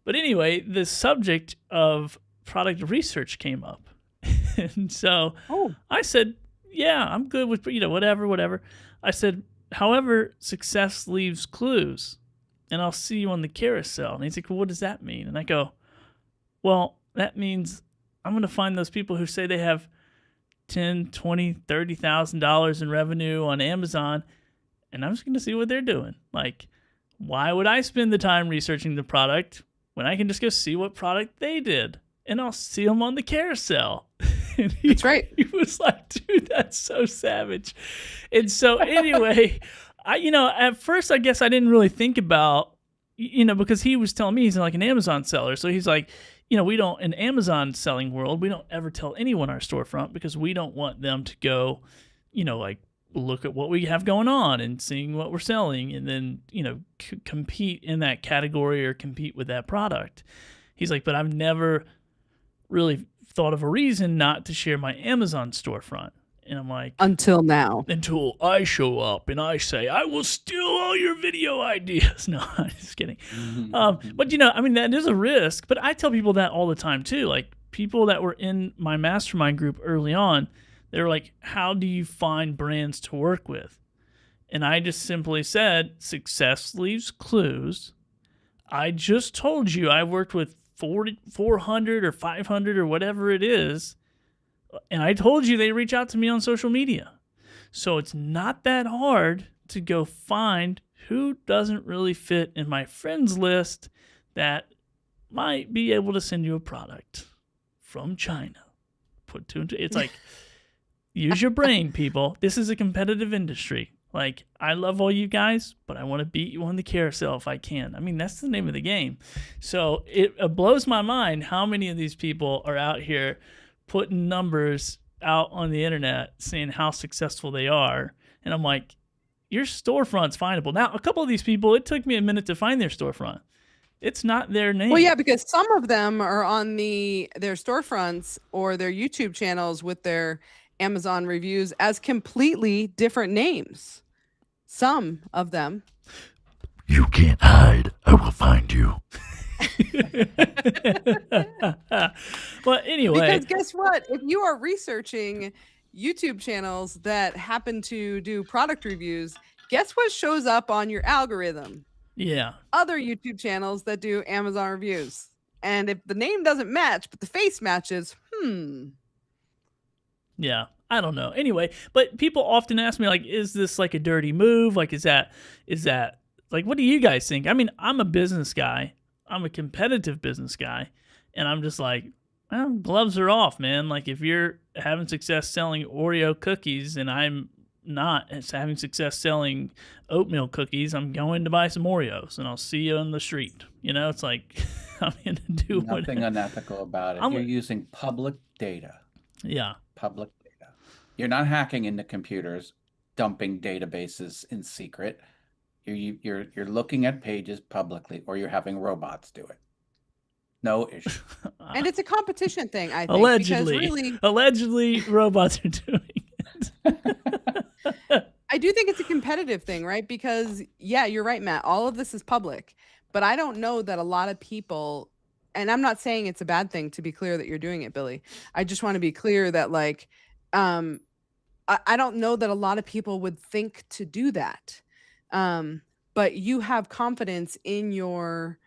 But anyway, the subject of product research came up. And so I said, yeah, I'm good with, whatever. I said, however, success leaves clues, and I'll see you on the carousel. And he's like, well, what does that mean? And I go, well, that means I'm going to find those people who say they have $10,000, $20,000, $30,000 in revenue on Amazon, and I'm just going to see what they're doing. Like, why would I spend the time researching the product when I can just go see what product they did? And I'll see them on the carousel. And That's right. He was like, dude, that's so savage. And so anyway, at first I guess I didn't really think about because he was telling me he's like an Amazon seller. So he's like, we don't, in Amazon selling world, we don't ever tell anyone our storefront because we don't want them to go, like look at what we have going on and seeing what we're selling and then, compete in that category or compete with that product. He's like, but I've never really thought of a reason not to share my Amazon storefront. And I'm like, until now. Until I show up and I say, I will steal all your video ideas. No, I'm just kidding. But, that is a risk. But I tell people that all the time, too. Like, people that were in my mastermind group early on, they're like, how do you find brands to work with? And I just simply said, success leaves clues. I just told you I worked with 400 or 500 or whatever it is. And I told you they reach out to me on social media. So it's not that hard to go find who doesn't really fit in my friends list that might be able to send you a product from China. Put two and two. It's like, use your brain, people. This is a competitive industry. Like, I love all you guys, but I want to beat you on the carousel if I can. I mean, that's the name of the game. So it blows my mind how many of these people are out here putting numbers out on the internet saying how successful they are. And I'm like, your storefront's findable. Now, a couple of these people, it took me a minute to find their storefront. It's not their name. Well, yeah, because some of them are on their storefronts or their YouTube channels with their Amazon reviews as completely different names. Some of them. You can't hide. I will find you. Well, anyway. Because guess what? If you are researching YouTube channels that happen to do product reviews, guess what shows up on your algorithm? Yeah. Other YouTube channels that do Amazon reviews. And if the name doesn't match, but the face matches, Yeah. I don't know. Anyway, but people often ask me, like, is this like a dirty move? Like, is that like, what do you guys think? I mean, I'm a business guy. I'm a competitive business guy. And I'm just like, well, gloves are off, man. Like, if you're having success selling Oreo cookies and I'm not having success selling oatmeal cookies, I'm going to buy some Oreos and I'll see you on the street. It's like, I'm going to do nothing unethical about it. You're using public data. Yeah. Public data. You're not hacking into computers, dumping databases in secret. You're looking at pages publicly, or you're having robots do it. No issue. And it's a competition thing, I think. Allegedly, robots are doing it. I do think it's a competitive thing, right? Because, yeah, you're right, Matt. All of this is public. But I don't know that a lot of people, and I'm not saying it's a bad thing to be clear that you're doing it, Billy. I just want to be clear that, like, I don't know that a lot of people would think to do that. But you have confidence in your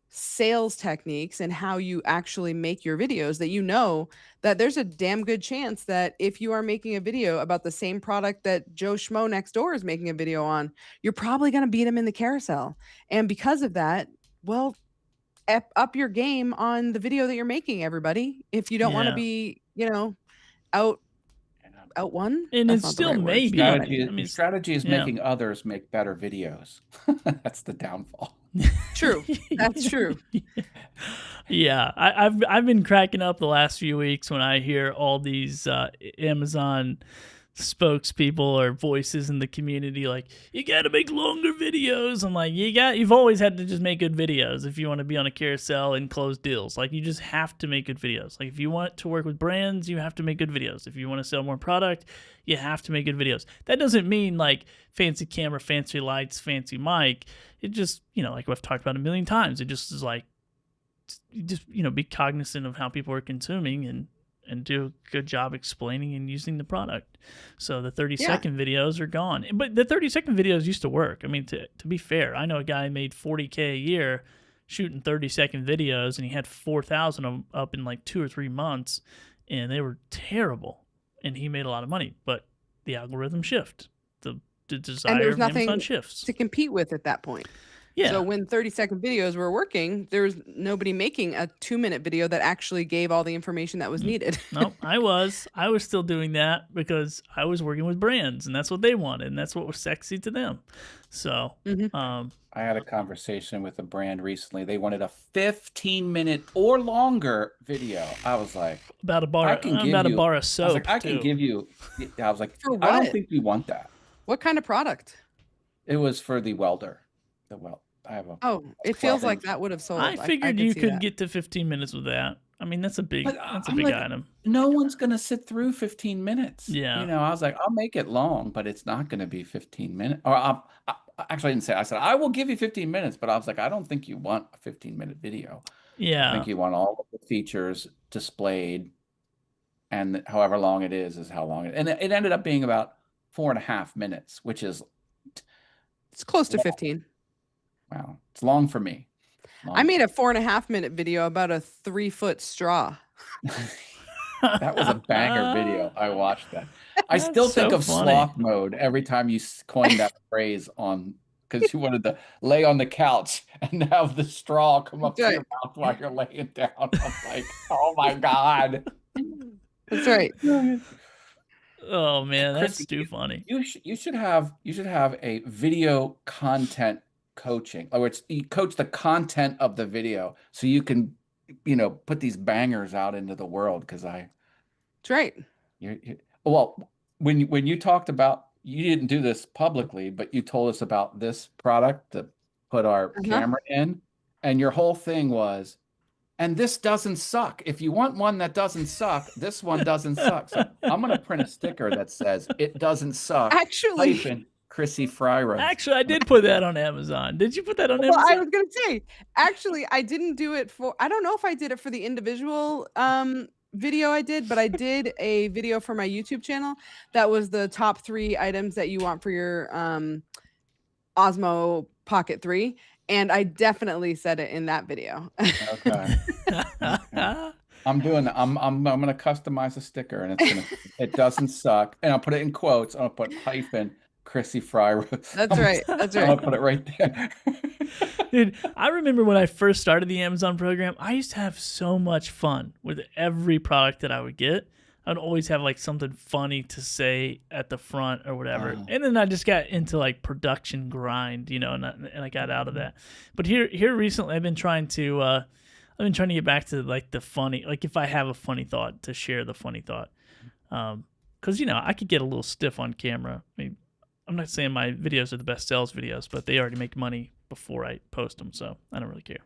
sales techniques and how you actually make your videos, that that there's a damn good chance that if you are making a video about the same product that Joe Schmo next door is making a video on, you're probably going to beat him in the carousel. And because of that, well, up your game on the video that you're making, everybody. If you don't want to be, out one. And it's still maybe. Strategy is making others make better videos. That's the downfall. True. That's true. Yeah. I've been cracking up the last few weeks when I hear all these Amazon spokespeople or voices in the community like, you got to make longer videos. I'm like, you've always had to just make good videos if you want to be on a carousel and close deals. Like, you just have to make good videos. Like, if you want to work with brands, you have to make good videos. If you want to sell more product, you have to make good videos. That doesn't mean like fancy camera, fancy lights, fancy mic. It just, like we've talked about a million times, it just is like, be cognizant of how people are consuming and do a good job explaining and using the product. So the 30-second videos are gone. But the 30-second videos used to work. I mean, to be fair, I know a guy made $40K a year shooting 30-second videos, and he had 4,000 of them up in like 2 or 3 months, and they were terrible. And he made a lot of money. But the algorithm shift. The desire and there's of nothing Amazon shifts. to compete with at that point. Yeah. So when 30-second videos were working, there was nobody making a 2-minute video that actually gave all the information that was needed. No, I was still doing that because I was working with brands, and that's what they wanted, and that's what was sexy to them. So, I had a conversation with a brand recently. They wanted a 15-minute or longer video. I was like, about a bar, a bar of soap. I was like, I can give you. I was like, I don't think you want that. What kind of product? It was for the welder. I have a. Oh, it feels like that would have sold. I figured you could get to 15 minutes with that. I mean, that's a big item. No one's gonna sit through 15 minutes. Yeah. I was like, I'll make it long, but it's not gonna be 15 minutes. Or actually, I didn't say. I said I will give you 15 minutes, but I was like, I don't think you want a 15-minute video. Yeah. I think you want all of the features displayed, and however long it is how long it. And it ended up being about 4.5 minutes, which is. It's close to 15. Wow, it's long for me. I made a 4.5-minute video about a 3-foot straw. That was a banger video. I watched that. I still think of sloth mode every time you coined that phrase because you wanted to lay on the couch and have the straw come up to your mouth while you're laying down. I'm like, oh my God. That's right. Oh man, that's too funny. You should have a video content coaching, or you coach the content of the video so you can put these bangers out into the world. Because that's right. Well, when you talked about, you didn't do this publicly, but you told us about this product to put our camera in, and your whole thing was, and this doesn't suck. If you want one that doesn't suck, this one doesn't suck. So I'm going to print a sticker that says it doesn't suck. Actually, Chrissy Fry Roast. Actually, I did put that on Amazon. Did you put that on Amazon? Well, I was going to say, actually, I didn't do it I don't know if I did it for the individual video I did, but I did a video for my YouTube channel that was the top 3 items that you want for your Osmo Pocket 3. And I definitely said it in that video. Okay. I'm doing that. I'm going to customize a sticker, and it doesn't suck. And I'll put it in quotes. I'll put hyphen Chrissy Fry Roast. That's right. That's right. I'll put it right there. Dude, I remember when I first started the Amazon program, I used to have so much fun with every product that I would get. I'd always have like something funny to say at the front or whatever. And then I just got into like production grind, and I got out of that. But here recently, I've been trying to get back to like the funny, like if I have a funny thought, to share the funny thought. Because I could get a little stiff on camera. I mean, I'm not saying my videos are the best sales videos, but they already make money before I post them, so I don't really care.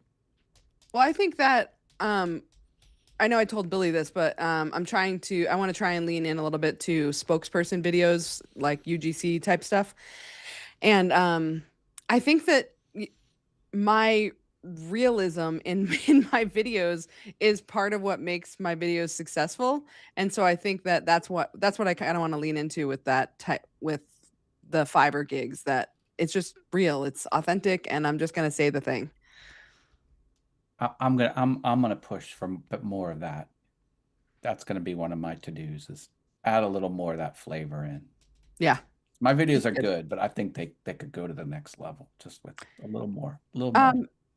Well, I think that I know I told Billy this, but I want to try and lean in a little bit to spokesperson videos, like UGC type stuff. And I think that my realism in my videos is part of what makes my videos successful. And so I think that that's what I kind of want to lean into with that type, with the Fiverr gigs, that it's just real, it's authentic, and I'm just going to say the thing. I'm gonna push for a bit more of that. That's gonna be one of my to-dos, is add a little more of that flavor in. Yeah, my videos are good, but I think they could go to the next level just with a little more.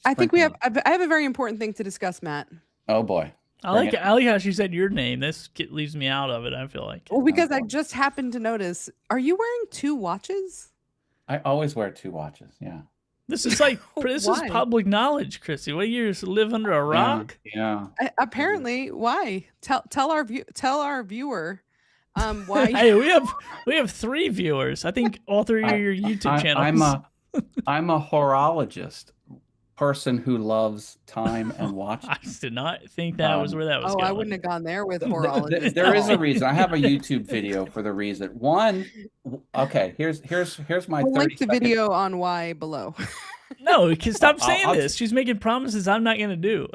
I think I have a very important thing to discuss, Matt. Oh boy, I like how she said your name. This leaves me out of it, I feel like. Well, because I just happened to notice. Are you wearing 2 watches? I always wear 2 watches. Yeah. This is like this is public knowledge, Chrissy. What, you just live under a rock? Yeah. Apparently, why? Tell our viewer why. Hey, we have 3 viewers. I think all 3 of your YouTube channels. I'm a horologist, person who loves time and watching. I did not think that was where that was going. I wouldn't have gone there with horologist. There is a reason. I have a YouTube video for the reason. One, okay, here's my. We'll link the video on why below. No, you can stop saying this. She's making promises I'm not going to do.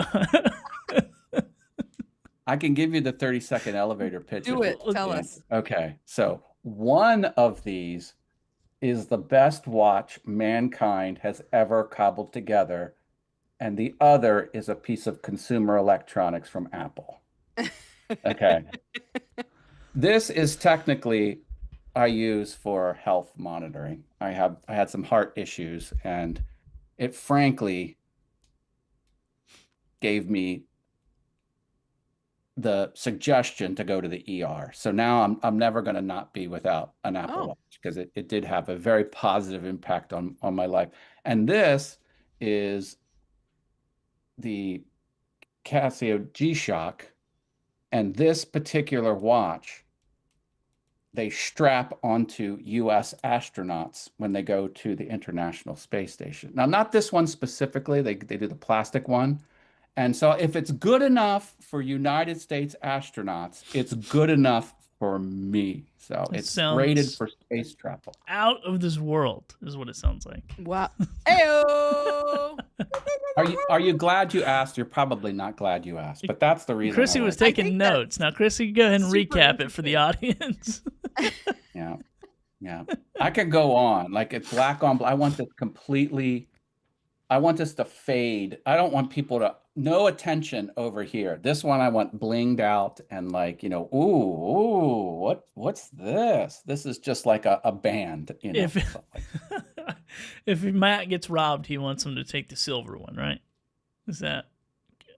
I can give you the 30-second elevator pitch. Do it. Tell us. Okay, so one of these is the best watch mankind has ever cobbled together, and the other is a piece of consumer electronics from Apple. Okay. This is technically I use for health monitoring. I had some heart issues, and it frankly gave me the suggestion to go to the ER. So now I'm never going to not be without an Apple Watch, because it did have a very positive impact on my life. And this is the Casio G-Shock, and this particular watch they strap onto US astronauts when they go to the International Space Station. Now, not this one specifically, they do the plastic one. And so if it's good enough for United States astronauts, it's good enough for me. So it's rated for space travel. Out of this world is what it sounds like. Wow. Ayo! Are you glad you asked? You're probably not glad you asked, but that's the reason. Chrissy was taking notes. Now, Chrissy, go ahead and recap it for the audience. Yeah. I could go on. Like, it's black on black. I want this to fade. I don't want people to, no attention over here. This one I want blinged out and like, ooh, what's this? This is just like a band, If Matt gets robbed, he wants him to take the silver one, right? Is that,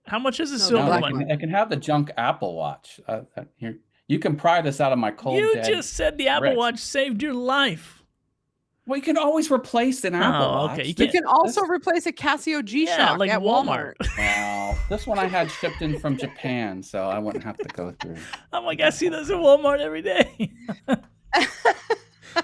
how much is the silver one? I can have the junk Apple Watch. Here, you can pry this out of my cold You just said the Apple Watch saved your life. Well, you can always replace an Apple Watch. Okay. You can also replace a Casio G-Shock like at Walmart. Wow. This one I had shipped in from Japan, so I wouldn't have to go through. I'm like, I see those at Walmart every day.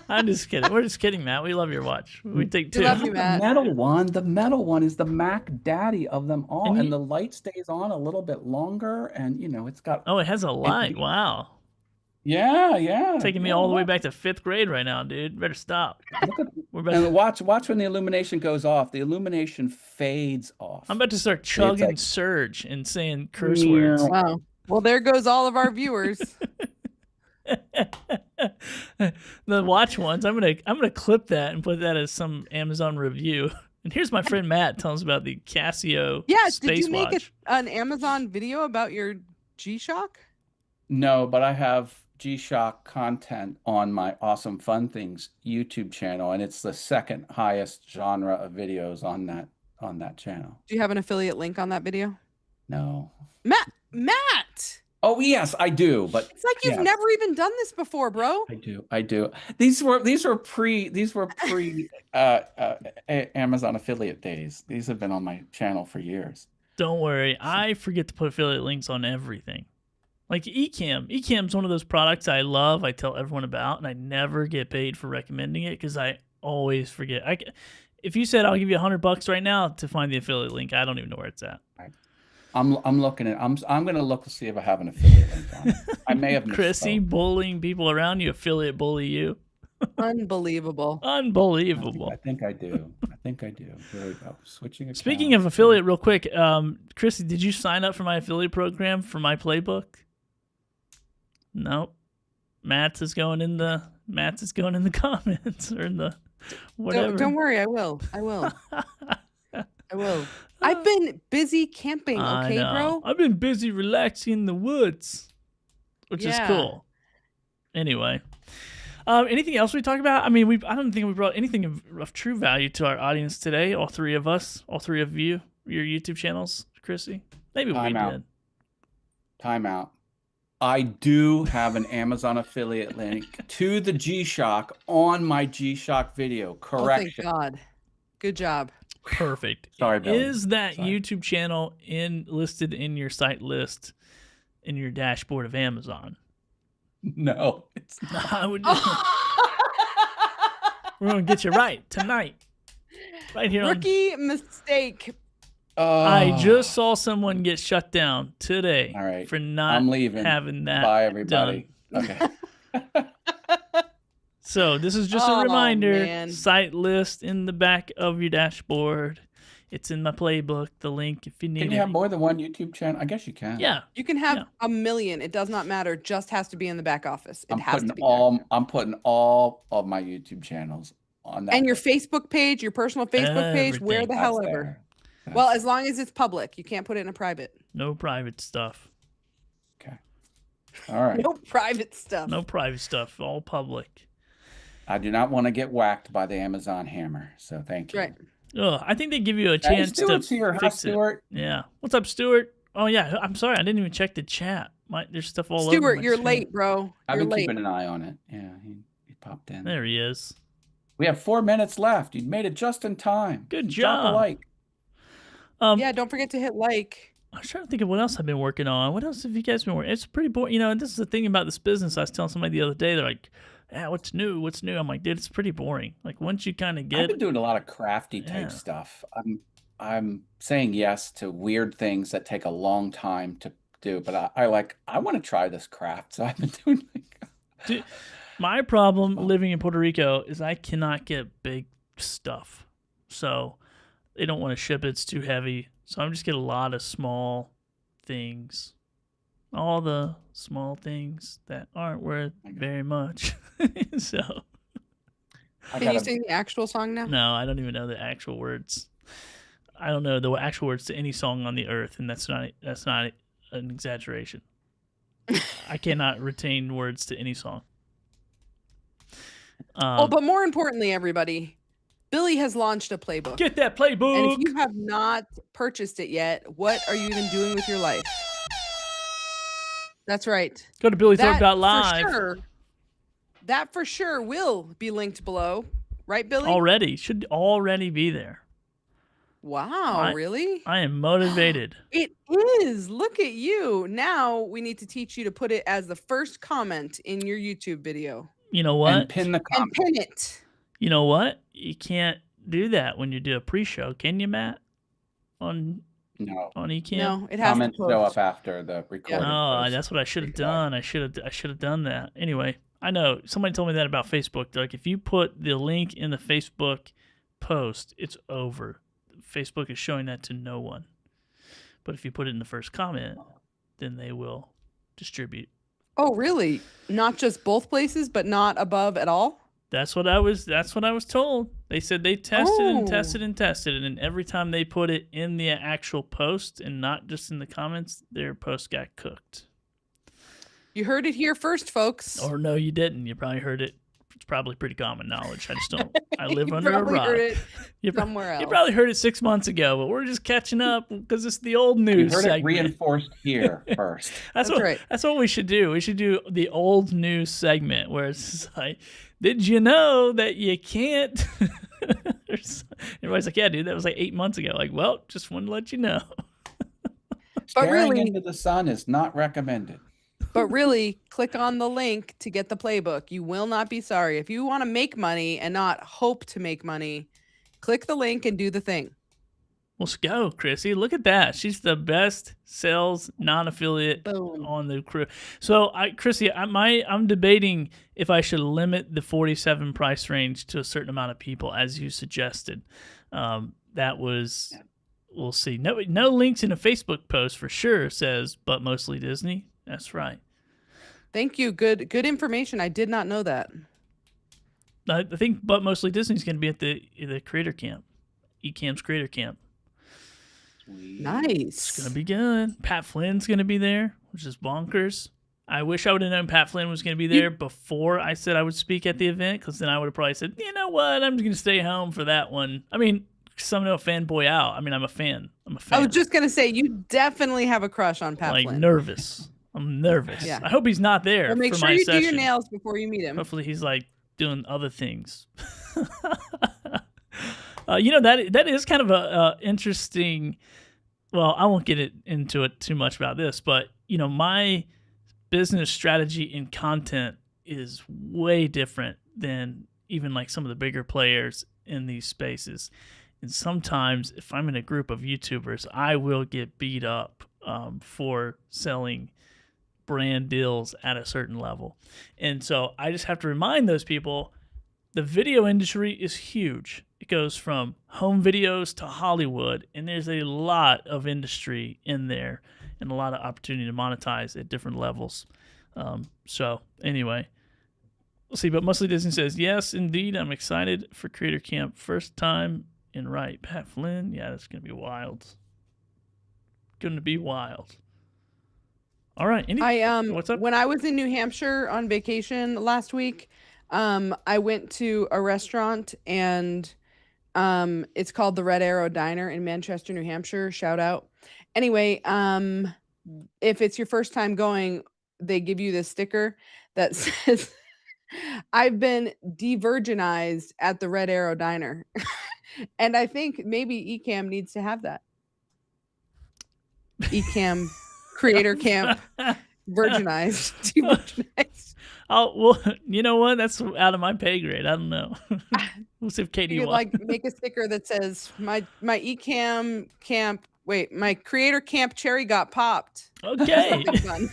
I'm just kidding. We're just kidding, Matt. We love your watch. We take two. We love you, Matt. The metal one is the Mac Daddy of them all, and the light stays on a little bit longer, and it's got. Oh, it has a light. Wow. Yeah. Taking me all the way back to 5th grade right now, dude. Better stop. And watch when the illumination goes off. The illumination fades off. I'm about to start chugging Surge and saying curse words. Wow. Well, there goes all of our viewers. The watch ones. I'm gonna clip that and put that as some Amazon review. And here's my friend Matt telling us about the Casio. Yes. Space Did you make watch. an Amazon video about your G-Shock? No, but I have G-Shock content on my Awesome Fun Things YouTube channel, and it's the second highest genre of videos on that channel. Do you have an affiliate link on that video? No. Matt! Oh yes, I do, but it's like you've never even done this before, bro. I do. These were pre Amazon affiliate days. These have been on my channel for years. Don't worry, I forget to put affiliate links on everything. Like Ecamm. Ecamm's one of those products I love, I tell everyone about, and I never get paid for recommending it because I always forget. If you said I'll give you $100 right now to find the affiliate link, I don't even know where it's at. I'm looking at. I'm gonna look to see if I have an affiliate link on it. I may have. Chrissy bullying people around you. Affiliate bully you. Unbelievable. Unbelievable. I think I do. There we go. Switching accounts. Speaking of affiliate, real quick, Chrissy, did you sign up for my affiliate program for my Playbook? Nope. Matt's is going in the comments or in the whatever. Don't worry, I will. I will. I've been busy camping, okay, bro? I've been busy relaxing in the woods, which is cool. Anyway, anything else we talk about? I mean, I don't think we brought anything of true value to our audience today. All three of you, your YouTube channels, Chrissy. Maybe we did. Time out. I do have an Amazon affiliate link to the G-Shock on my G-Shock video. Correction. Oh, thank God. Good job. Perfect. Sorry, Billy. Is that YouTube channel listed in your site list in your dashboard of Amazon? No, it's not. We're going to get you right tonight. Right here. Rookie mistake. I just saw someone get shut down today for not having that. Bye, everybody. Done. Okay. So this is just a reminder. Site list in the back of your dashboard. It's in my playbook. The link if you need it. Can you have more than one YouTube channel? I guess you can. Yeah. You can have a million. It does not matter. It just has to be in the back office. It has to be there. I'm putting all of my YouTube channels on that. And your Facebook page, your personal Facebook page, where the hell ever. Well, as long as it's public. You can't put it in a private. No private stuff. Okay. All right. No private stuff. No private stuff. All public. I do not want to get whacked by the Amazon hammer. So thank you. Right. Ugh, I think they give you a Hey, chance to Stuart's here. Hi, fix it. Stuart. Yeah. What's up, Stuart? Oh yeah. I'm sorry. I didn't even check the chat. There's stuff all over Stuart, my you're screen. late, bro. I've You're been late. keeping an eye on it. Yeah, he popped in. There he is. We have 4 minutes left. You made it just in time. Good Drop a job. like. Yeah, don't forget to hit like. I was trying to think of what else I've been working on. What else have you guys been working? It's pretty boring. You know, and this is the thing about this business. I was telling somebody the other day, they're like, "Yeah, what's new? What's new?" I'm like, "Dude, it's pretty boring. Like once you kind of I've get, been doing a lot of crafty type Yeah. stuff. I'm saying yes to weird things that take a long time to do, but I want to try this craft. So I've been doing Dude, my problem living in Puerto Rico is I cannot get big stuff. So they don't want to ship it. It's too heavy. So I'm just getting a lot of small things. All the small things that aren't worth very much. So Can you sing the actual song now? no, I don't even know the actual words. I don't know the actual words to any song on the earth, and that's not an exaggeration. I cannot retain words to any song. But more importantly, everybody, Billy has launched a playbook. Get that playbook. And if you have not purchased it yet, what are you even doing with your life? That's right. Go to BillyThorpe.live. That for sure will be linked below. Right, Billy? Already. Should already be there. Wow, really? I am motivated. It is. Look at you. Now we need to teach you to put it as the first comment in your YouTube video. You know what? And pin the comment. And pin it. You know what? You can't do that when you do a pre-show, can you, Matt? On eCam? No, it has Comments to show post. up after the recording. Oh, that's what I should have done. I should have done that. Anyway, I know somebody told me that about Facebook. They're like, if you put the link in the Facebook post, it's over. Facebook is showing that to no one. But if you put it in the first comment, then they will distribute. Oh, really? Not just both places, but not above at all? That's what I was told. They said they tested and Oh. tested and tested, and every time they put it in the actual post and not just in the comments, their post got cooked. You heard it here first, folks. Or no, you didn't. You probably heard it. It's probably pretty common knowledge. I just don't. I live You under a probably rock. heard it You somewhere else. You probably heard it 6 months ago, but we're just catching up because it's the old You news heard segment. it reinforced here first. That's right. That's what we should do. We should do the old news segment where it's just like, did you know that you can't? Everybody's like, yeah, dude, that was like 8 months ago. Like, well, just wanted to let you know. But Staring really, into the sun is not recommended. but really, click on the link to get the playbook. You will not be sorry. If you want to make money and not hope to make money, click the link and do the thing. Let's go, Chrissy. Look at that. She's the best sales non-affiliate Boom. on the crew. So, Chrissy, I'm debating if I should limit the 47 price range to a certain amount of people, as you suggested. We'll see. No links in a Facebook post for sure says, but mostly Disney. That's right. Thank you. Good information. I did not know that. I think, but mostly Disney's going to be at the creator camp, eCam's creator camp. Nice. It's going to be good. Pat Flynn's going to be there, which is bonkers. I wish I would have known Pat Flynn was going to be there before I said I would speak at the event, because then I would have probably said, you know what, I'm just going to stay home for that one. I mean, some no fanboy out. I mean, I'm a fan. I was just gonna say, you definitely have a crush on Pat Flynn. Nervous. I'm nervous. Yeah. I hope he's not there. Well, make for sure my you session. do your nails before you meet him. Hopefully he's like doing other things. That is kind of a interesting. Well, I won't get into it too much about this, but my business strategy and content is way different than even like some of the bigger players in these spaces. And sometimes if I'm in a group of YouTubers, I will get beat up for selling brand deals at a certain level. And so I just have to remind those people, the video industry is huge. It goes from home videos to Hollywood, and there's a lot of industry in there and a lot of opportunity to monetize at different levels. So anyway, we'll see. But Mostly Disney says, yes, indeed, I'm excited for Creator Camp. First time in right. Pat Flynn, yeah, that's going to be wild. Going to be wild. All right. What's up? When I was in New Hampshire on vacation last week, I went to a restaurant and It's called the Red Arrow Diner in Manchester, New Hampshire. Shout out. Anyway, if it's your first time going, they give you this sticker that says, I've been de-virginized at the Red Arrow Diner. And I think maybe Ecamm needs to have that. Ecamm Creator Camp virginized, de-virginized. Oh, well, you know what? That's out of my pay grade. I don't know. We'll see if Katie You could wants. like make a sticker that says my Ecamm camp. Wait, my Creator Camp cherry got popped. Okay. Fun.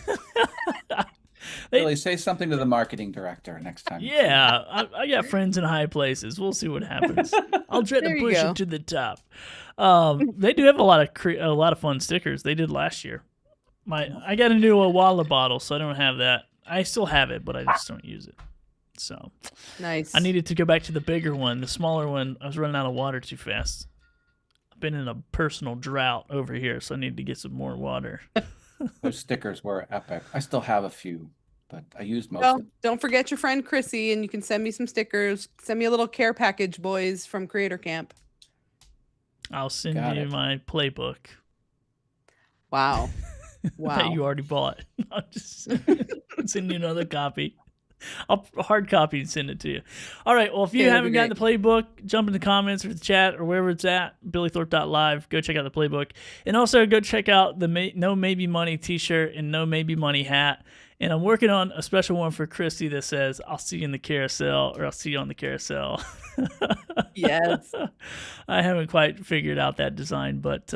Really, say something to the marketing director next time. Yeah, I got friends in high places. We'll see what happens. I'll try to There you push go. it to the top. They do have a lot of fun stickers. They did last year. I got a new Walla bottle, so I don't have that. I still have it, but I just don't use it. So Nice. I needed to go back to the bigger one. The smaller one, I was running out of water too fast. I've been in a personal drought over here, so I need to get some more water. Those stickers were epic. I still have a few, but I used most Well, of them. don't forget your friend Chrissy, and you can send me some stickers. Send me a little care package, boys, from Creator Camp. I'll send Got you it. my playbook Wow. that Wow. you already bought. I'll just send you another copy. I'll hard copy and send it to you. All right. Well, if you Yeah, that'd haven't be gotten the playbook, jump in the comments or the chat or wherever it's at, billythorpe.live. Go check out the playbook. And also go check out the No Maybe Money t-shirt and No Maybe Money hat. And I'm working on a special one for Christy that says, I'll see you in the carousel, or I'll see you on the carousel. Yes. I haven't quite figured out that design. But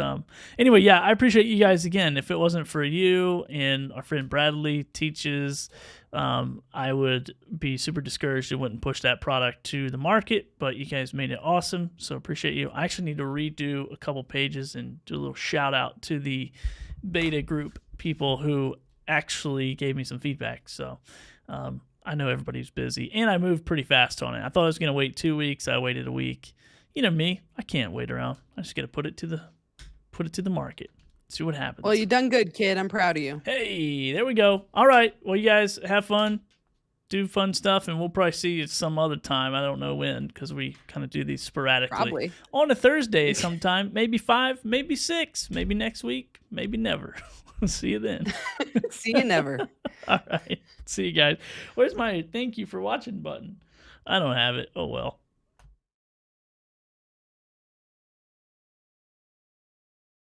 anyway, yeah, I appreciate you guys again. If it wasn't for you and our friend Bradley teaches, I would be super discouraged and wouldn't push that product to the market. But you guys made it awesome. So appreciate you. I actually need to redo a couple pages and do a little shout out to the beta group people who actually gave me some feedback. So I know everybody's busy, and I moved pretty fast on it. I thought I was going to wait 2 weeks. I waited a week. You know me, I can't wait around. I just got to put it to the market. See what happens. Well, you done good, kid. I'm proud of you. Hey, there we go. All right. Well, you guys have fun, do fun stuff, and we'll probably see you some other time. I don't know when, because we kind of do these sporadically. Probably. On a Thursday sometime, maybe 5, maybe 6, maybe next week, maybe never. See you then. See you never. All right. See you guys. Where's my thank you for watching button? I don't have it. Oh, well.